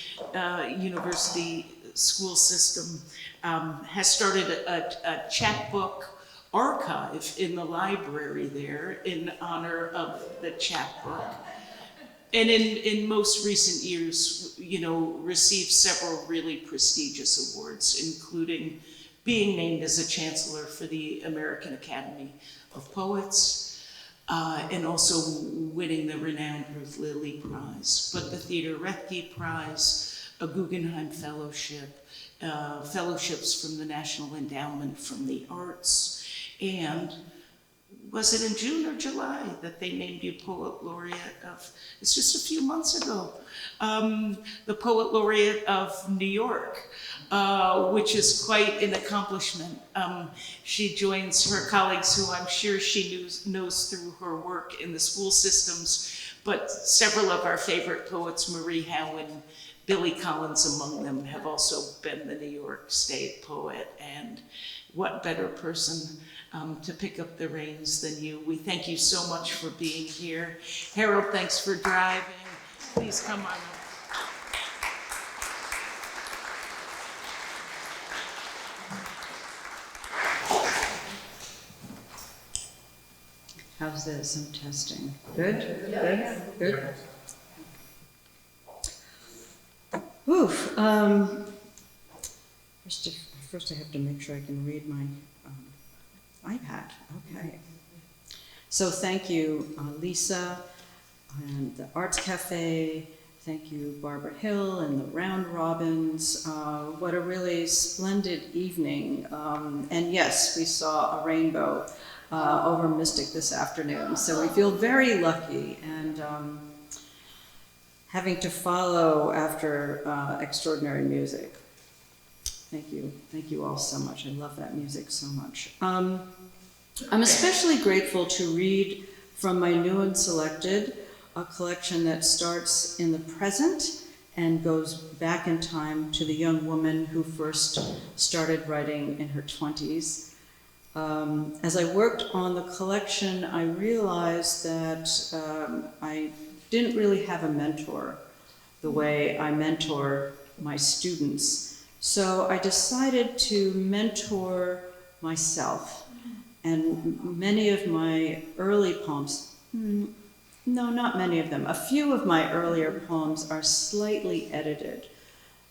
University School System, has started a chapbook archive in the library there in honor of the chapbook. And in most recent years, received several really prestigious awards, including being named as a chancellor for the American Academy of Poets, and also winning the renowned Ruth Lilly Prize, but the Theodore Roethke Prize, a Guggenheim Fellowship, fellowships from the National Endowment from the Arts, and was it in June or July that they named you Poet Laureate of, it's just a few months ago, the Poet Laureate of New York, which is quite an accomplishment. She joins her colleagues who I'm sure she knows through her work in the school systems, but several of our favorite poets, Marie Howe and Billy Collins among them, have also been the New York State poet, and what better person to pick up the reins than you. We thank you so much for being here. Harold, thanks for driving. Please come on up. How's this? I'm testing. Good? Good? Good? Oof. First I have to make sure I can read my iPad. Okay. So thank you, Lisa, and the Arts Café. Thank you, Barbara Hill and the Round Robins. What a really splendid evening. And yes, we saw a rainbow over Mystic this afternoon. So we feel very lucky, and having to follow after extraordinary music. Thank you all so much. I love that music so much. I'm especially grateful to read from my new and selected a collection that starts in the present and goes back in time to the young woman who first started writing in her 20s. As I worked on the collection, I realized that I didn't really have a mentor the way I mentor my students. So I decided to mentor myself. And many of my early poems, no, not many of them, a few of my earlier poems are slightly edited.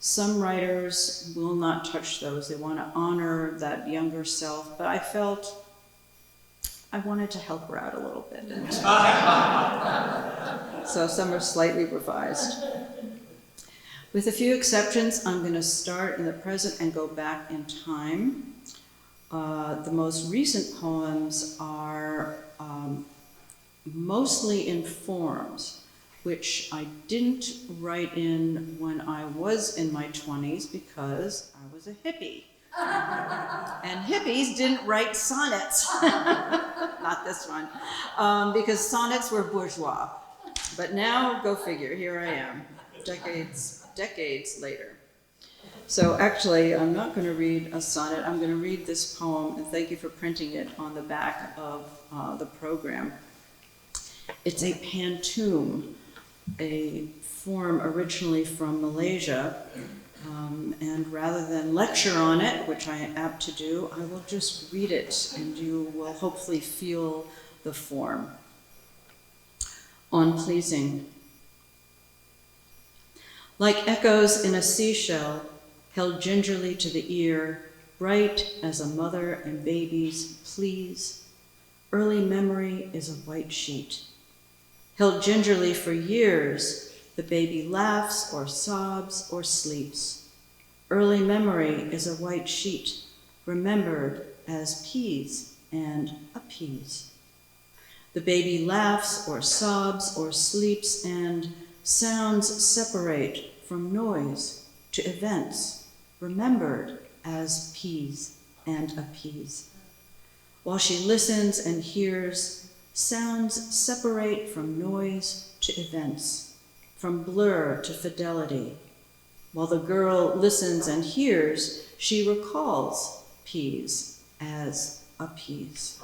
Some writers will not touch those. They want to honor that younger self, but I felt I wanted to help her out a little bit. So some are slightly revised. With a few exceptions, I'm going to start in the present and go back in time. The most recent poems are mostly in forms, which I didn't write in when I was in my 20s because I was a hippie. And hippies didn't write sonnets. Not this one. Because sonnets were bourgeois. But now, go figure, here I am, decades later. So actually, I'm not going to read a sonnet. I'm going to read this poem, and thank you for printing it on the back of the program. It's a pantoum, a form originally from Malaysia, and rather than lecture on it, which I am apt to do, I will just read it, and you will hopefully feel the form. On pleasing. Like echoes in a seashell, held gingerly to the ear, bright as a mother and baby's please, early memory is a white sheet. Held gingerly for years, the baby laughs or sobs or sleeps. Early memory is a white sheet, remembered as peas and appease. The baby laughs or sobs or sleeps, and sounds separate from noise to events, remembered as peas and appease. While she listens and hears, sounds separate from noise to events, from blur to fidelity. While the girl listens and hears, she recalls peas as appease.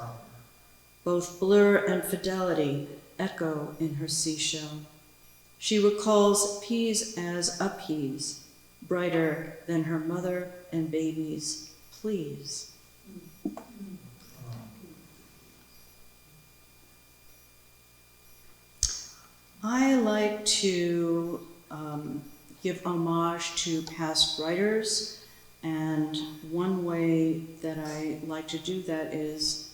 Both blur and fidelity echo in her seashell. She recalls peas as appease, brighter than her mother and baby's please. I like to give homage to past writers, and one way that I like to do that is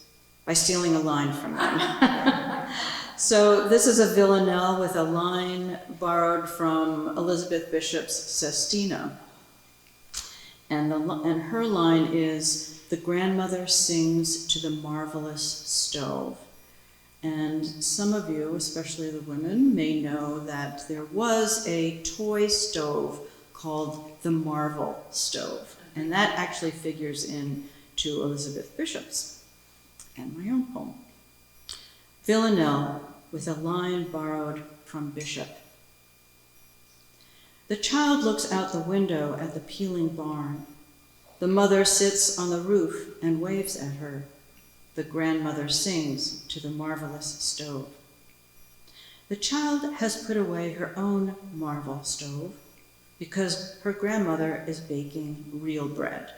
by stealing a line from them. So this is a villanelle with a line borrowed from Elizabeth Bishop's Sestina. And her line is, "The grandmother sings to the marvelous stove." And some of you, especially the women, may know that there was a toy stove called the Marvel stove. And that actually figures in to Elizabeth Bishop's and my own poem. Villanelle with a line borrowed from Bishop. The child looks out the window at the peeling barn. The mother sits on the roof and waves at her. The grandmother sings to the marvelous stove. The child has put away her own marvel stove because her grandmother is baking real bread.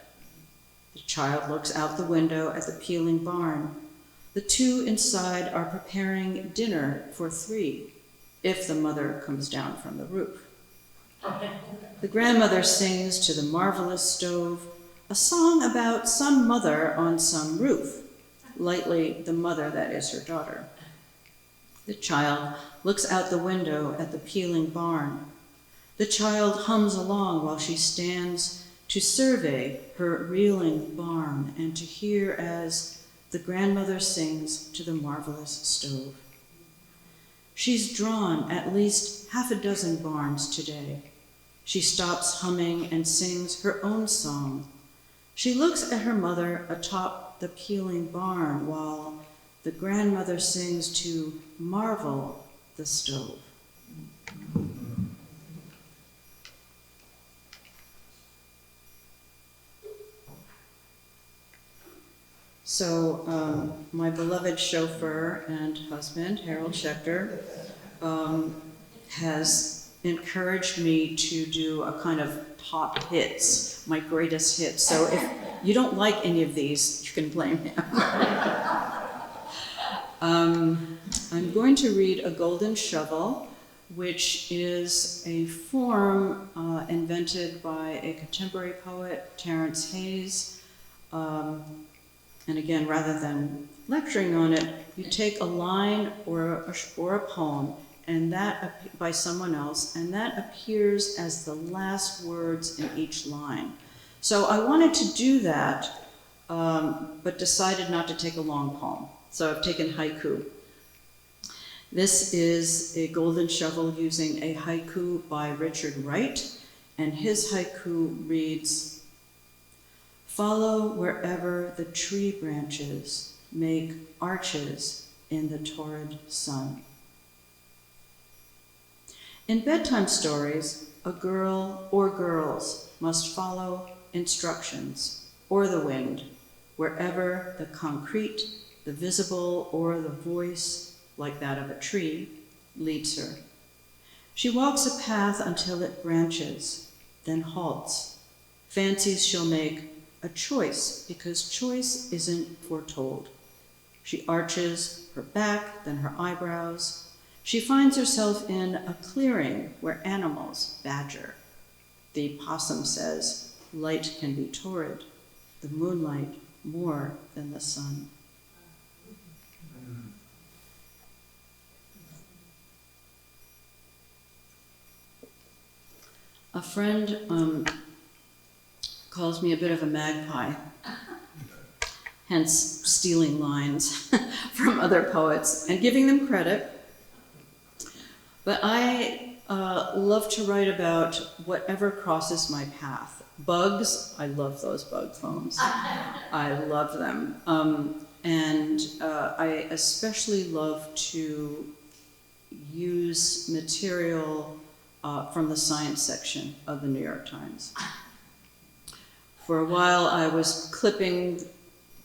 The child looks out the window at the peeling barn. The two inside are preparing dinner for 3, if the mother comes down from the roof. The grandmother sings to the marvelous stove a song about some mother on some roof, lightly the mother that is her daughter. The child looks out the window at the peeling barn. The child hums along while she stands to survey her reeling barn and to hear as the grandmother sings to the marvelous stove. She's drawn at least 6 barns today. She stops humming and sings her own song. She looks at her mother atop the peeling barn while the grandmother sings to marvel the stove. So my beloved chauffeur and husband, Harold Schechter, has encouraged me to do a kind of top hits, my greatest hits. So if you don't like any of these, you can blame him. I'm going to read A Golden Shovel, which is a form invented by a contemporary poet, Terence Hayes. And again, rather than lecturing on it, you take a line or a poem and that by someone else, and that appears as the last words in each line. So I wanted to do that, but decided not to take a long poem. So I've taken haiku. This is A Golden Shovel using a haiku by Richard Wright, and his haiku reads, "Follow wherever the tree branches make arches in the torrid sun." In bedtime stories, a girl or girls must follow instructions or the wind, wherever the concrete, the visible, or the voice, like that of a tree, leads her. She walks a path until it branches, then halts, fancies she'll make a choice, because choice isn't foretold. She arches her back, then her eyebrows. She finds herself in a clearing where animals badger. The possum says, light can be torrid, the moonlight more than the sun. A friend calls me a bit of a magpie, hence stealing lines from other poets and giving them credit. But I love to write about whatever crosses my path. Bugs, I love those bug poems. I love them. And I especially love to use material from the science section of the New York Times. For a while, I was clipping,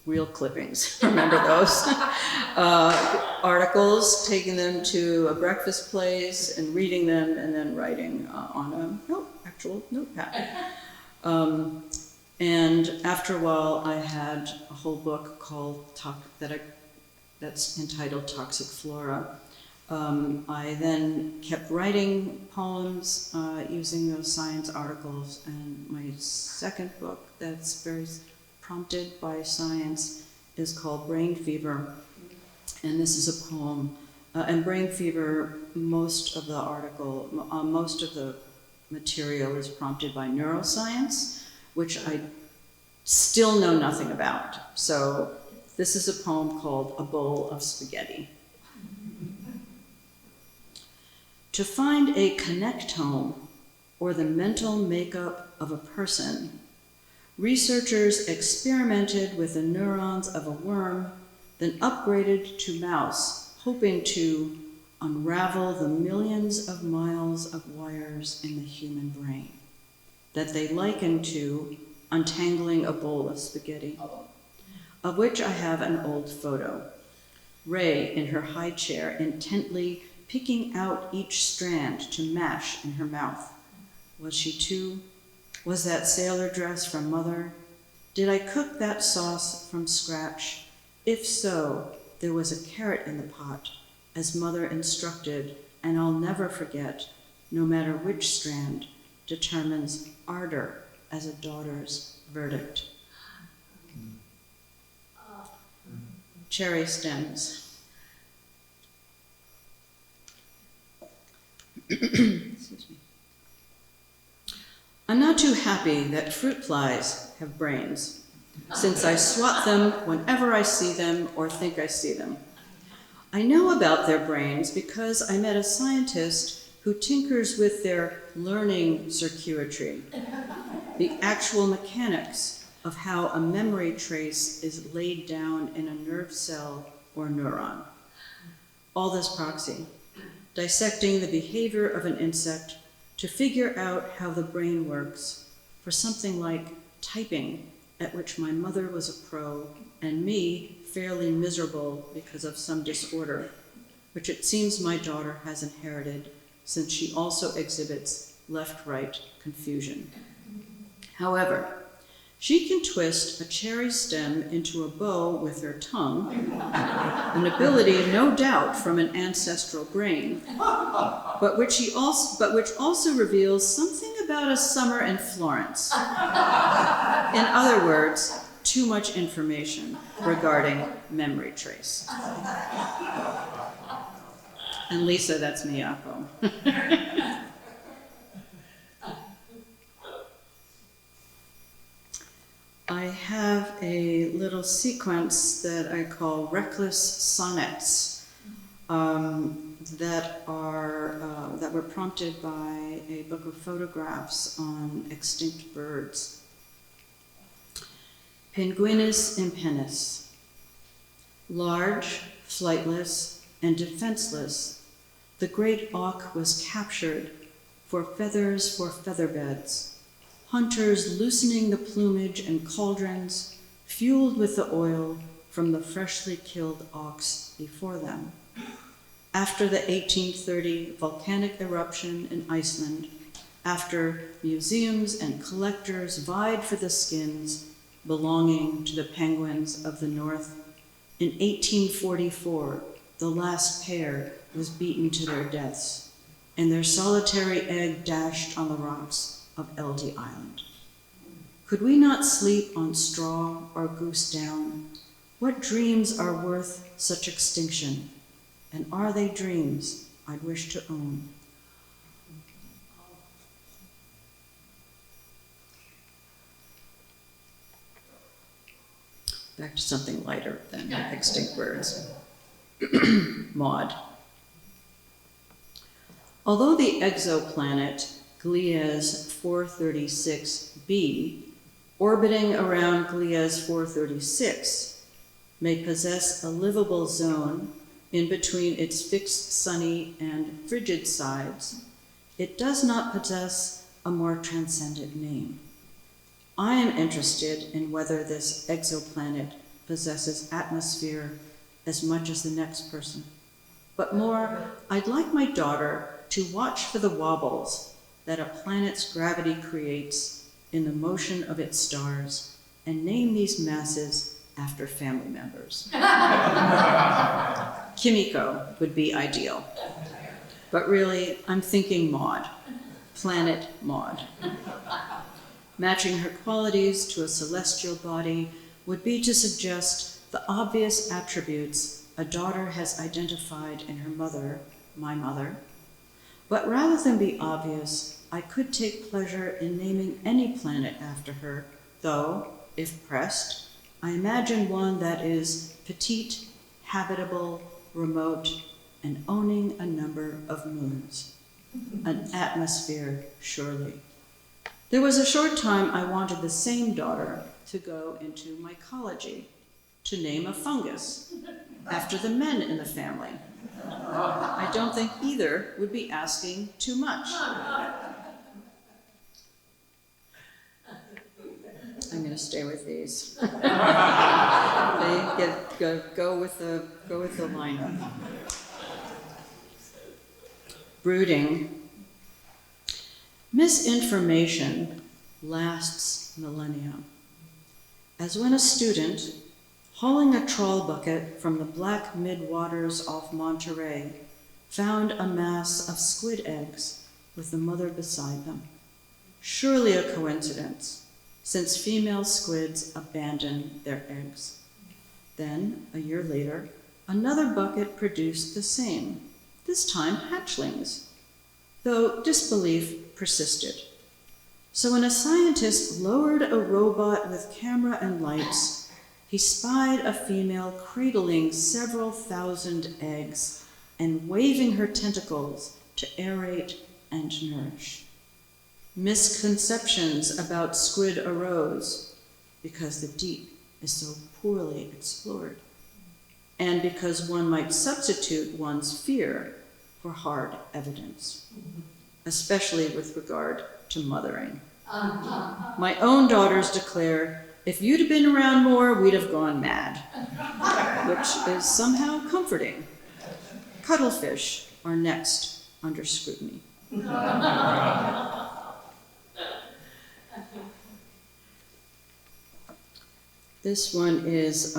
real clippings, remember those? Articles, taking them to a breakfast place and reading them and then writing on a actual notepad. And after a while, I had a whole book called that's entitled Toxic Flora. I then kept writing poems using those science articles, and my second book that's very prompted by science is called Brain Fever, and this is a poem. And Brain Fever, most of the material is prompted by neuroscience, which I still know nothing about. So this is a poem called A Bowl of Spaghetti. To find a connectome, or the mental makeup of a person, researchers experimented with the neurons of a worm, then upgraded to mouse, hoping to unravel the millions of miles of wires in the human brain that they likened to untangling a bowl of spaghetti, of which I have an old photo. Ray in her high chair, intently picking out each strand to mash in her mouth. Was she too? Was that sailor dress from Mother? Did I cook that sauce from scratch? If so, there was a carrot in the pot, as Mother instructed, and I'll never forget, no matter which strand determines ardor as a daughter's verdict. Cherry stems. Excuse me. I'm not too happy that fruit flies have brains, since I swat them whenever I see them or think I see them. I know about their brains because I met a scientist who tinkers with their learning circuitry, the actual mechanics of how a memory trace is laid down in a nerve cell or neuron. All this proxy. dissecting the behavior of an insect to figure out how the brain works for something like typing, at which my mother was a pro and me fairly miserable because of some disorder, which it seems my daughter has inherited since she also exhibits left-right confusion. However, she can twist a cherry stem into a bow with her tongue, an ability no doubt from an ancestral brain, but which also reveals something about a summer in Florence. In other words, too much information regarding memory trace. And Lisa, that's Miyako. I have a little sequence that I call Reckless Sonnets that were prompted by a book of photographs on extinct birds. Penguinus impennis. Large, flightless, and defenseless, the great auk was captured for feathers for featherbeds. Hunters loosening the plumage and cauldrons, fueled with the oil from the freshly killed auks before them. After the 1830 volcanic eruption in Iceland, after museums and collectors vied for the skins belonging to the penguins of the North, in 1844, the last pair was beaten to their deaths, and their solitary egg dashed on the rocks of Eldey Island. Could we not sleep on straw or goose down? What dreams are worth such extinction? And are they dreams I'd wish to own? Back to something lighter than extinct birds. Maud. Although the exoplanet Gliese 436b, orbiting around Gliese 436, may possess a livable zone in between its fixed sunny and frigid sides, it does not possess a more transcendent name. I am interested in whether this exoplanet possesses atmosphere as much as the next person. But more, I'd like my daughter to watch for the wobbles that a planet's gravity creates in the motion of its stars and name these masses after family members. Kimiko would be ideal. But really, I'm thinking Maud, planet Maud. Matching her qualities to a celestial body would be to suggest the obvious attributes a daughter has identified in her mother, my mother. But rather than be obvious, I could take pleasure in naming any planet after her, though, if pressed, I imagine one that is petite, habitable, remote, and owning a number of moons. An atmosphere, surely. There was a short time I wanted the same daughter to go into mycology, to name a fungus, after the men in the family. I don't think either would be asking too much. I'm going to stay with these. They go with the lineup. Brooding. Misinformation lasts millennia. As when a student, hauling a trawl bucket from the black mid-waters off Monterey, found a mass of squid eggs with the mother beside them. Surely a coincidence, since female squids abandon their eggs. Then, a year later, another bucket produced the same, this time hatchlings, though disbelief persisted. So when a scientist lowered a robot with camera and lights, he spied a female cradling several thousand eggs and waving her tentacles to aerate and nourish. Misconceptions about squid arose because the deep is so poorly explored, and because one might substitute one's fear for hard evidence, especially with regard to mothering. My own daughters declare, if you'd have been around more, we'd have gone mad, which is somehow comforting. Cuttlefish are next under scrutiny. This one is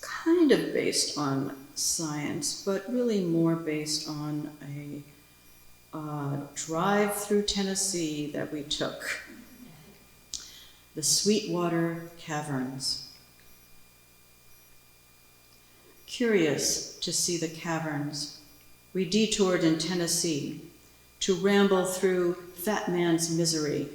kind of based on science, but really more based on a drive through Tennessee that we took. The Sweetwater Caverns. Curious to see the caverns, we detoured in Tennessee to ramble through Fat Man's Misery,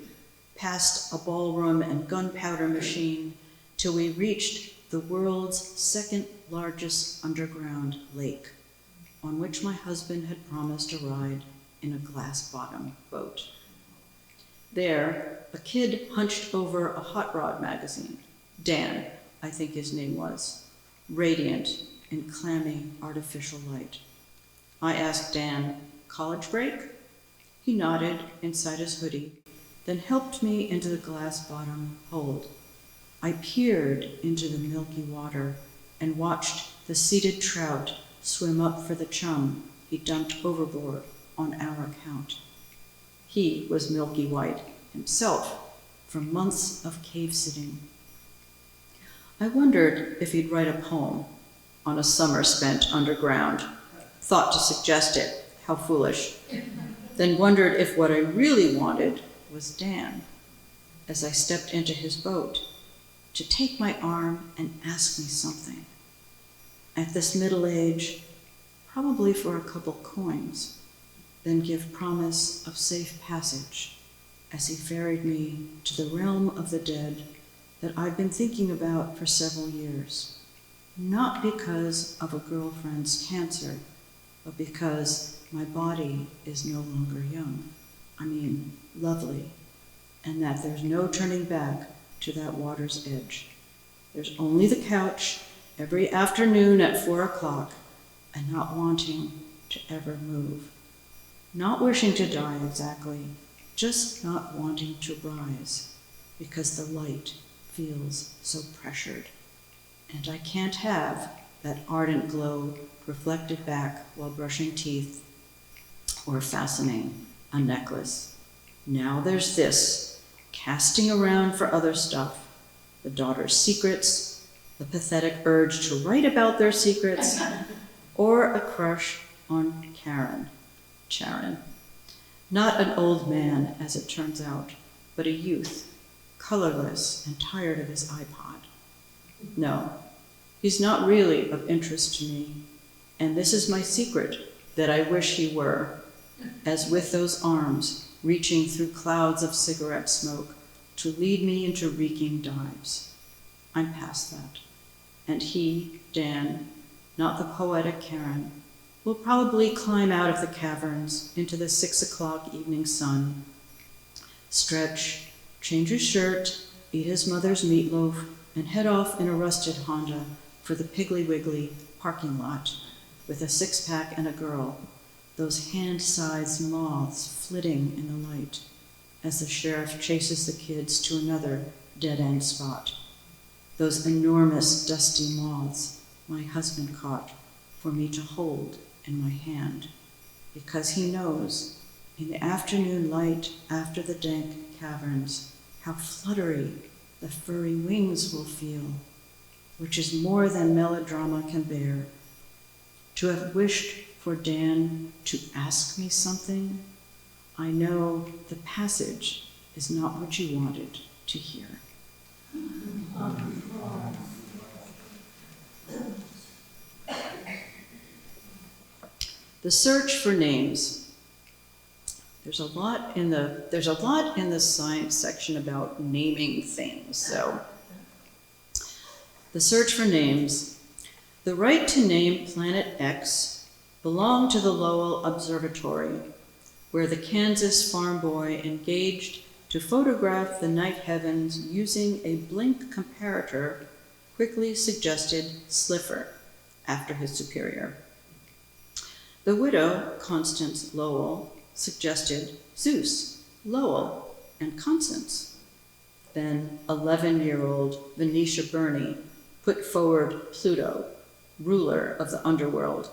past a ballroom and gunpowder machine, till we reached the world's second largest underground lake, on which my husband had promised a ride in a glass-bottom boat. There, a kid hunched over a hot rod magazine. Dan, I think his name was, radiant in clammy artificial light. I asked Dan, college break? He nodded inside his hoodie, then helped me into the glass-bottom hold. I peered into the milky water and watched the seated trout swim up for the chum he dumped overboard on our account. He was milky white himself from months of cave sitting. I wondered if he'd write a poem on a summer spent underground. Thought to suggest it, how foolish. Then wondered if what I really wanted was Dan, as I stepped into his boat, to take my arm and ask me something. At this middle age, probably for a couple coins, then give promise of safe passage as he ferried me to the realm of the dead that I've been thinking about for several years. Not because of a girlfriend's cancer, but because my body is no longer young. I mean, lovely, and that there's no turning back to that water's edge. There's only the couch every afternoon at 4 o'clock and not wanting to ever move. Not wishing to die exactly, just not wanting to rise because the light feels so pressured. And I can't have that ardent glow reflected back while brushing teeth or fastening a necklace. Now there's this, casting around for other stuff, the daughter's secrets, the pathetic urge to write about their secrets, or a crush on Charon. Not an old man, as it turns out, but a youth, colorless and tired of his iPod. No, he's not really of interest to me, and this is my secret, that I wish he were, as with those arms reaching through clouds of cigarette smoke to lead me into reeking dives. I'm past that. And he, Dan, not the poetic Karen, will probably climb out of the caverns into the 6 o'clock evening sun, stretch, change his shirt, eat his mother's meatloaf, and head off in a rusted Honda for the Piggly Wiggly parking lot with a six-pack and a girl, those hand-sized moths flitting in the light as the sheriff chases the kids to another dead-end spot. Those enormous dusty moths my husband caught for me to hold in my hand, because he knows in the afternoon light after the dank caverns how fluttery the furry wings will feel, which is more than melodrama can bear. To have wished for Dan to ask me something, I know the passage is not what you wanted to hear. The search for names. There's a lot in the science section about naming things. So, the search for names. The right to name Planet X belonged to the Lowell Observatory, where the Kansas farm boy engaged to photograph the night heavens using a blink comparator, quickly suggested Slipher after his superior. The widow, Constance Lowell, suggested Zeus, Lowell, and Constance. Then 11-year-old Venetia Burney put forward Pluto, ruler of the underworld,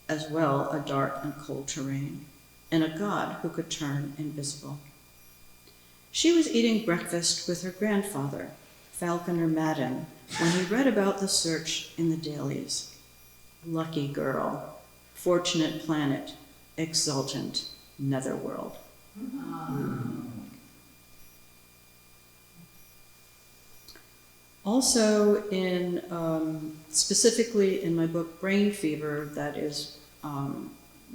as well a dark and cold terrain, and a god who could turn invisible. She was eating breakfast with her grandfather, Falconer Madden, when he read about the search in the dailies. Lucky girl, fortunate planet, exultant netherworld. Also specifically in my book Brain Fever, that is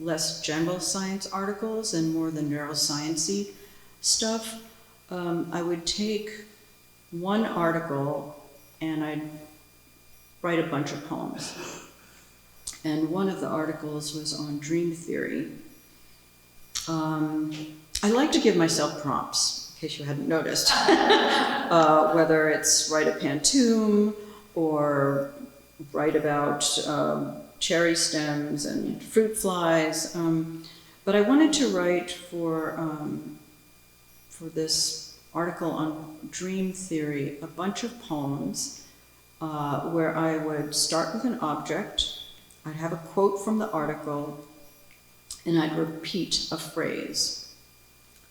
less general science articles and more the neuroscience-y stuff, I would take one article and I'd write a bunch of poems. And one of the articles was on dream theory. I like to give myself prompts, in case you hadn't noticed. Whether it's write a pantoum or write about cherry stems and fruit flies. But I wanted to write for this article on dream theory a bunch of poems where I would start with an object, I'd have a quote from the article, and I'd repeat a phrase.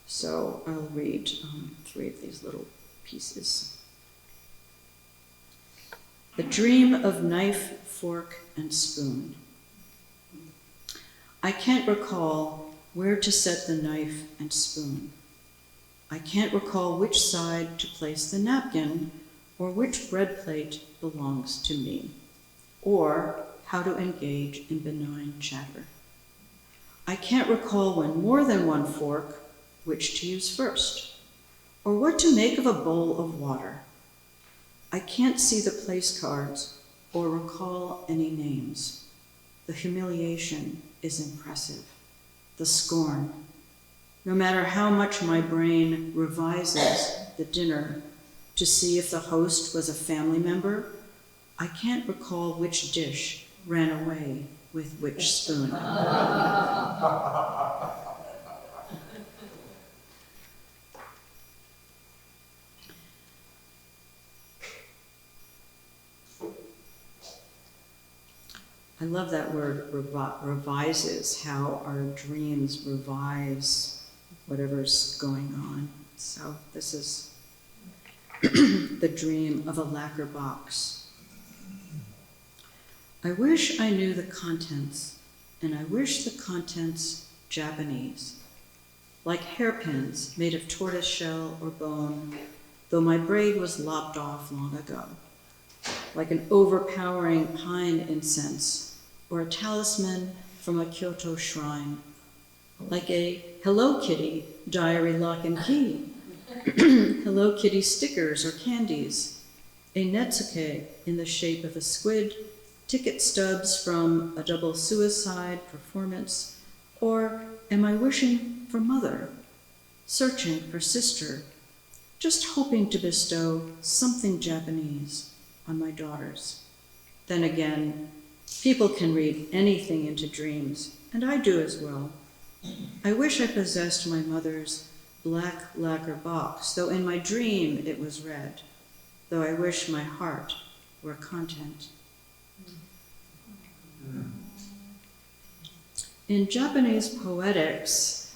So I'll read 3 of these little pieces. The dream of knife, fork, and spoon. I can't recall where to set the knife and spoon. I can't recall which side to place the napkin or which bread plate belongs to me, or how to engage in benign chatter. I can't recall when more than one fork, which to use first, or what to make of a bowl of water. I can't see the place cards or recall any names. The humiliation is impressive, the scorn. No matter how much my brain revises the dinner to see if the host was a family member, I can't recall which dish ran away with which spoon. I love that word, revises, how our dreams revise whatever's going on. So this is the dream of a lacquer box. I wish I knew the contents, and I wish the contents Japanese, like hairpins made of tortoise shell or bone, though my braid was lopped off long ago, like an overpowering pine incense, or a talisman from a Kyoto shrine, like a Hello Kitty diary lock and key, Hello Kitty stickers or candies, a netsuke in the shape of a squid, ticket stubs from a double suicide performance, or am I wishing for mother, searching for sister, just hoping to bestow something Japanese on my daughters. Then again, people can read anything into dreams, and I do as well. I wish I possessed my mother's black lacquer box, though in my dream it was red, though I wish my heart were content. In Japanese poetics,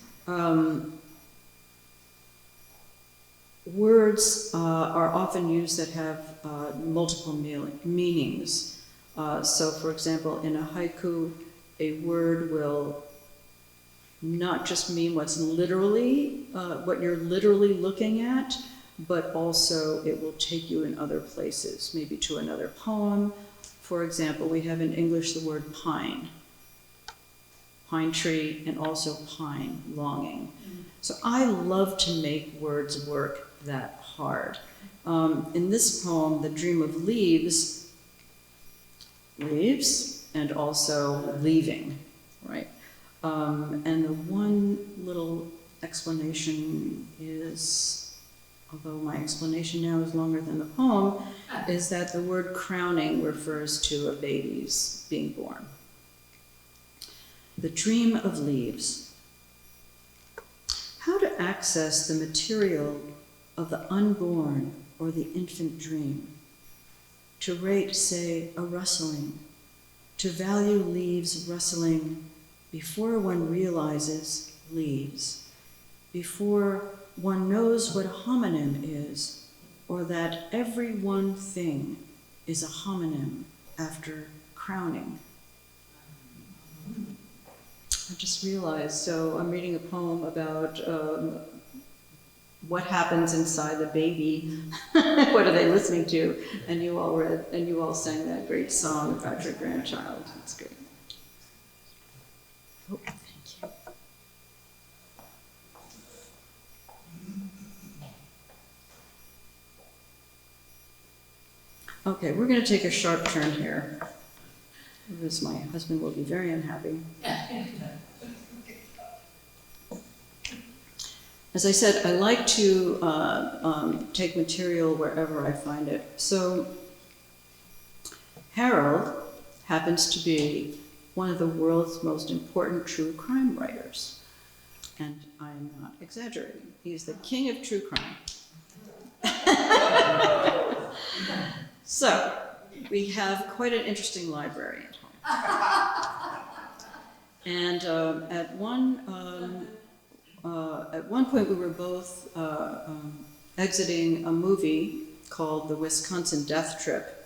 words are often used that have multiple meanings. So for example, in a haiku, a word will not just mean what's literally, what you're literally looking at, but also it will take you in other places, maybe to another poem. For example, we have in English the word pine, pine tree, and also pine, longing. So I love to make words work that hard. In this poem, The Dream of Leaves, leaves, and also leaving, right? And the one little explanation is, although my explanation now is longer than the poem, is that the word crowning refers to a baby's being born. The Dream of Leaves. How to access the material of the unborn or the infant dream. To rate, say, a rustling. To value leaves rustling before one realizes leaves. Before one knows what a homonym is, or that every one thing is a homonym after crowning. I just realized, so I'm reading a poem about what happens inside the baby. What are they listening to? And you all read, and you all sang that great song about your grandchild. That's great. Oh, thank you. Okay, we're going to take a sharp turn here, because my husband will be very unhappy. As I said, I like to take material wherever I find it. So Harold happens to be one of the world's most important true crime writers. And I'm not exaggerating. He's the king of true crime. So we have quite an interesting library at home. And at one point we were both exiting a movie called The Wisconsin Death Trip,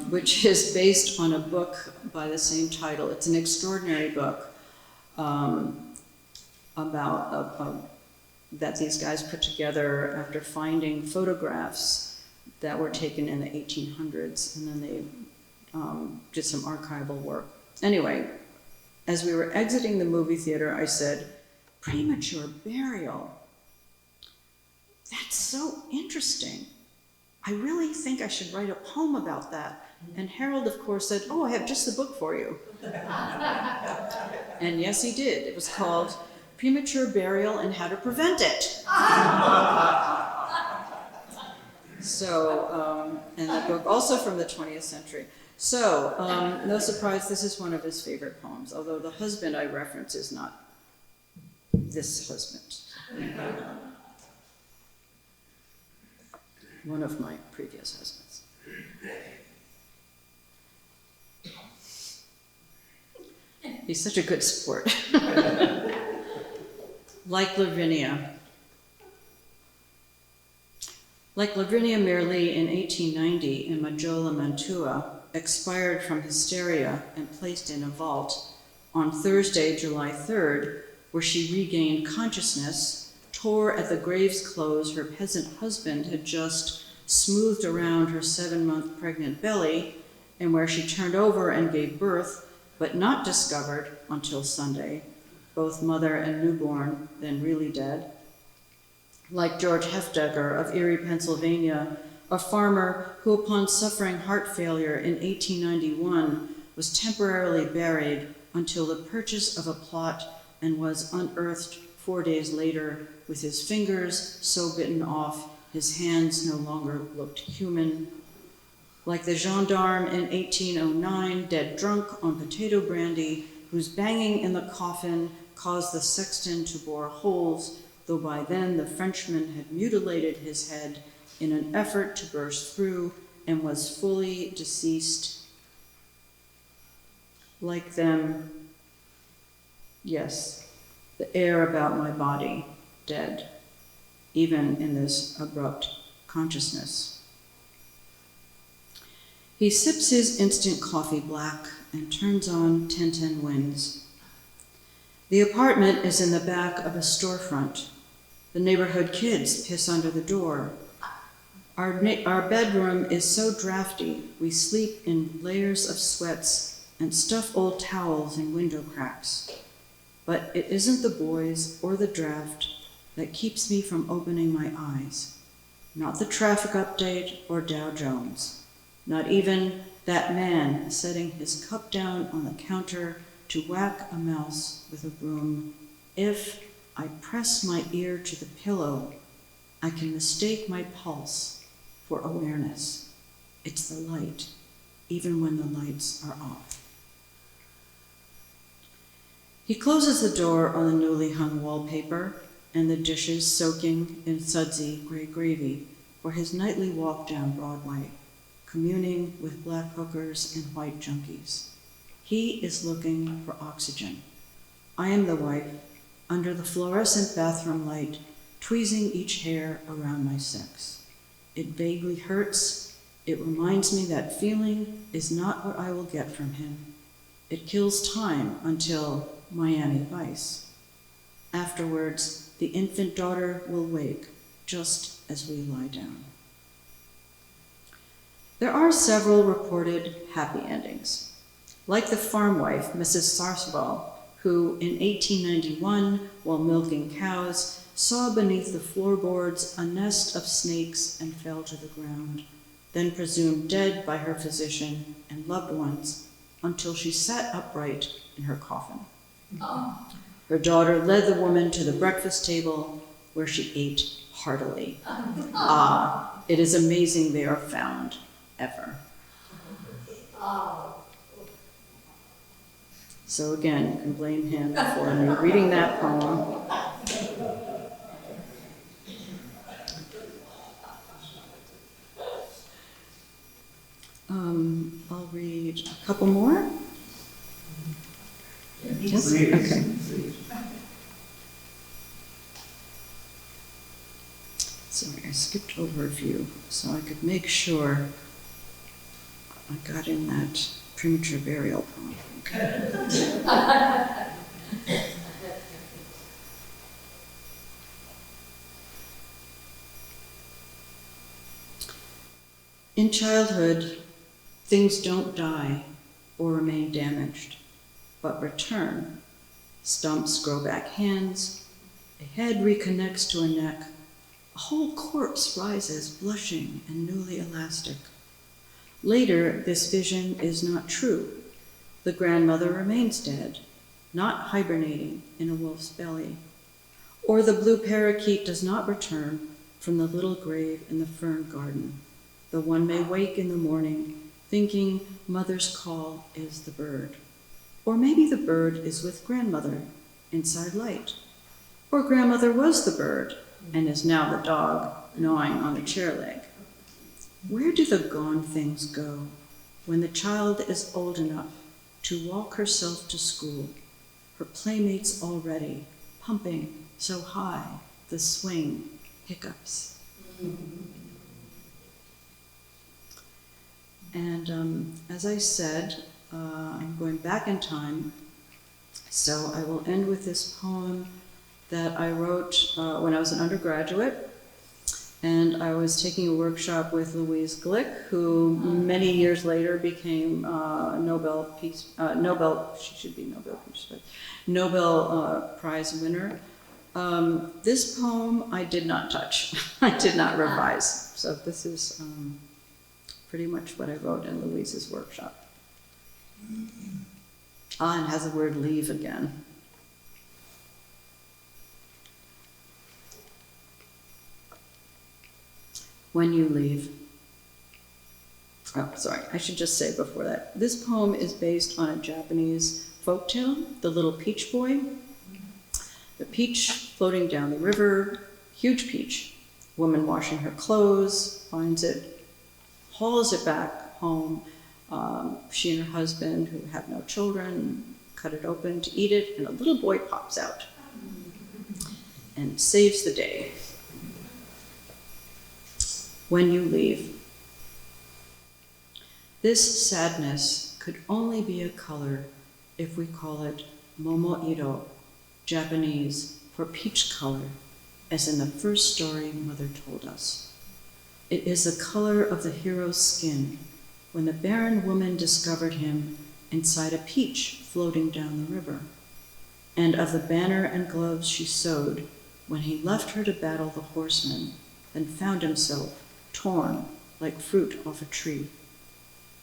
which is based on a book by the same title. It's an extraordinary book about that these guys put together after finding photographs that were taken in the 1800s, and then they did some archival work. Anyway, as we were exiting the movie theater, I said, "Premature burial. That's so interesting. I really think I should write a poem about that." And Harold, of course, said, "Oh, I have just the book for you." And yes, he did. It was called Premature Burial and How to Prevent It. So, and the book also from the 20th century. So, no surprise, this is one of his favorite poems, although the husband I reference is not this husband. One of my previous husbands. He's such a good sport. Like Lavinia. Like Lavinia Merli in 1890 in Majola, Mantua, expired from hysteria and placed in a vault on Thursday, July 3rd, where she regained consciousness, tore at the grave's clothes her peasant husband had just smoothed around her 7-month pregnant belly, and where she turned over and gave birth, but not discovered until Sunday, both mother and newborn then really dead. Like George Hefdegger of Erie, Pennsylvania, a farmer who, upon suffering heart failure in 1891, was temporarily buried until the purchase of a plot and was unearthed 4 days later with his fingers so bitten off his hands no longer looked human. Like the gendarme in 1809, dead drunk on potato brandy, whose banging in the coffin caused the sexton to bore holes, though by then the Frenchman had mutilated his head in an effort to burst through and was fully deceased. Like them, yes, the air about my body, dead, even in this abrupt consciousness. He sips his instant coffee black and turns on 1010 Winds. The apartment is in the back of a storefront. The neighborhood kids piss under the door. Our bedroom is so drafty, we sleep in layers of sweats and stuff old towels in window cracks. But it isn't the boys or the draft that keeps me from opening my eyes. Not the traffic update or Dow Jones. Not even that man setting his cup down on the counter to whack a mouse with a broom. If I press my ear to the pillow, I can mistake my pulse for awareness. It's the light, even when the lights are off. He closes the door on the newly hung wallpaper and the dishes soaking in sudsy gray gravy for his nightly walk down Broadway, communing with black hookers and white junkies. He is looking for oxygen. I am the wife, under the fluorescent bathroom light, tweezing each hair around my sex. It vaguely hurts. It reminds me that feeling is not what I will get from him. It kills time until Miami Vice. Afterwards, the infant daughter will wake just as we lie down. There are several reported happy endings, like the farm wife, Mrs. Sarswell, who in 1891, while milking cows, saw beneath the floorboards a nest of snakes and fell to the ground, then presumed dead by her physician and loved ones until she sat upright in her coffin. Her daughter led the woman to the breakfast table where she ate heartily. Ah, it is amazing they are found ever. So again, you can blame him for me reading that poem. I'll read a couple more. Yes? Okay. Sorry, I skipped over a few so I could make sure I got in that premature burial poem. Okay. In childhood, things don't die or remain damaged, but return. Stumps grow back hands, a head reconnects to a neck, a whole corpse rises blushing and newly elastic. Later, this vision is not true. The grandmother remains dead, not hibernating in a wolf's belly. Or the blue parakeet does not return from the little grave in the fern garden. The one may wake in the morning thinking mother's call is the bird. Or maybe the bird is with grandmother inside light. Or grandmother was the bird and is now the dog gnawing on the chair leg. Where do the gone things go when the child is old enough to walk herself to school, her playmates already, pumping so high the swing hiccups? And as I said, I'm going back in time, so I will end with this poem that I wrote when I was an undergraduate, and I was taking a workshop with Louise Glick, who many years later became Nobel Prize winner. This poem I did not touch. I did not revise. So this is pretty much what I wrote in Louise's workshop. And has the word leave again. When you leave. Oh, sorry, I should just say before that, this poem is based on a Japanese folktale, The Little Peach Boy. The peach floating down the river, huge peach. Woman washing her clothes, finds it, hauls it back home. She and her husband, who have no children, cut it open to eat it, and a little boy pops out and saves the day. When you leave. This sadness could only be a color if we call it momoiro, Japanese for peach color, as in the first story Mother told us. It is the color of the hero's skin when the barren woman discovered him inside a peach floating down the river, and of the banner and gloves she sewed when he left her to battle the horsemen and found himself torn like fruit off a tree.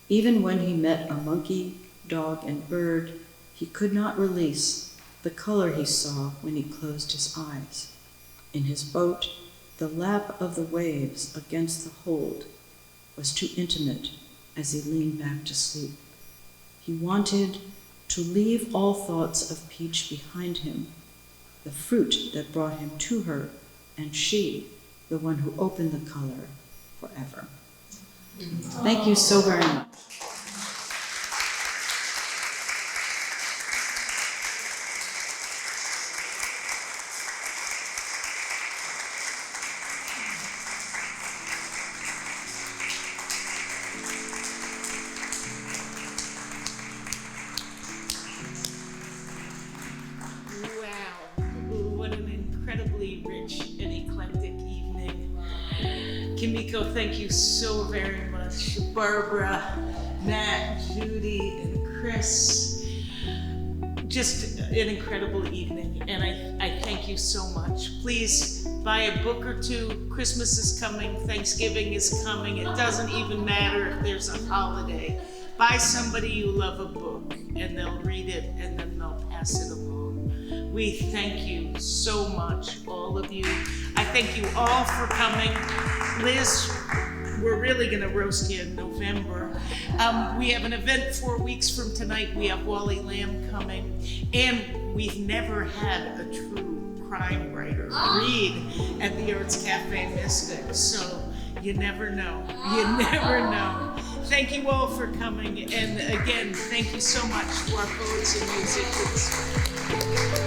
Even when he met a monkey, dog, and bird, he could not release the color he saw when he closed his eyes. In his boat, the lap of the waves against the hold was too intimate as he leaned back to sleep. He wanted to leave all thoughts of peach behind him, the fruit that brought him to her, and she, the one who opened the color forever. Thank you so very much. Wow, what an incredibly rich and eclectic evening. Kimiko, thank you so very much. Barbara, Matt, Judy, and Chris. Just an incredible evening, and I thank you so much. Please buy a book or two. Christmas is coming, Thanksgiving is coming. It doesn't even matter if there's a holiday. Buy somebody you love a book, and they'll read it, and then they'll pass it along. We thank you so much, all of you. I thank you all for coming. Liz, we're really gonna roast you in November. We have an event 4 weeks from tonight. We have Wally Lamb coming, and we've never had a true crime writer read at the Arts Café Mystic, so you never know. You never know. Thank you all for coming, and again, thank you so much to our poets and musicians.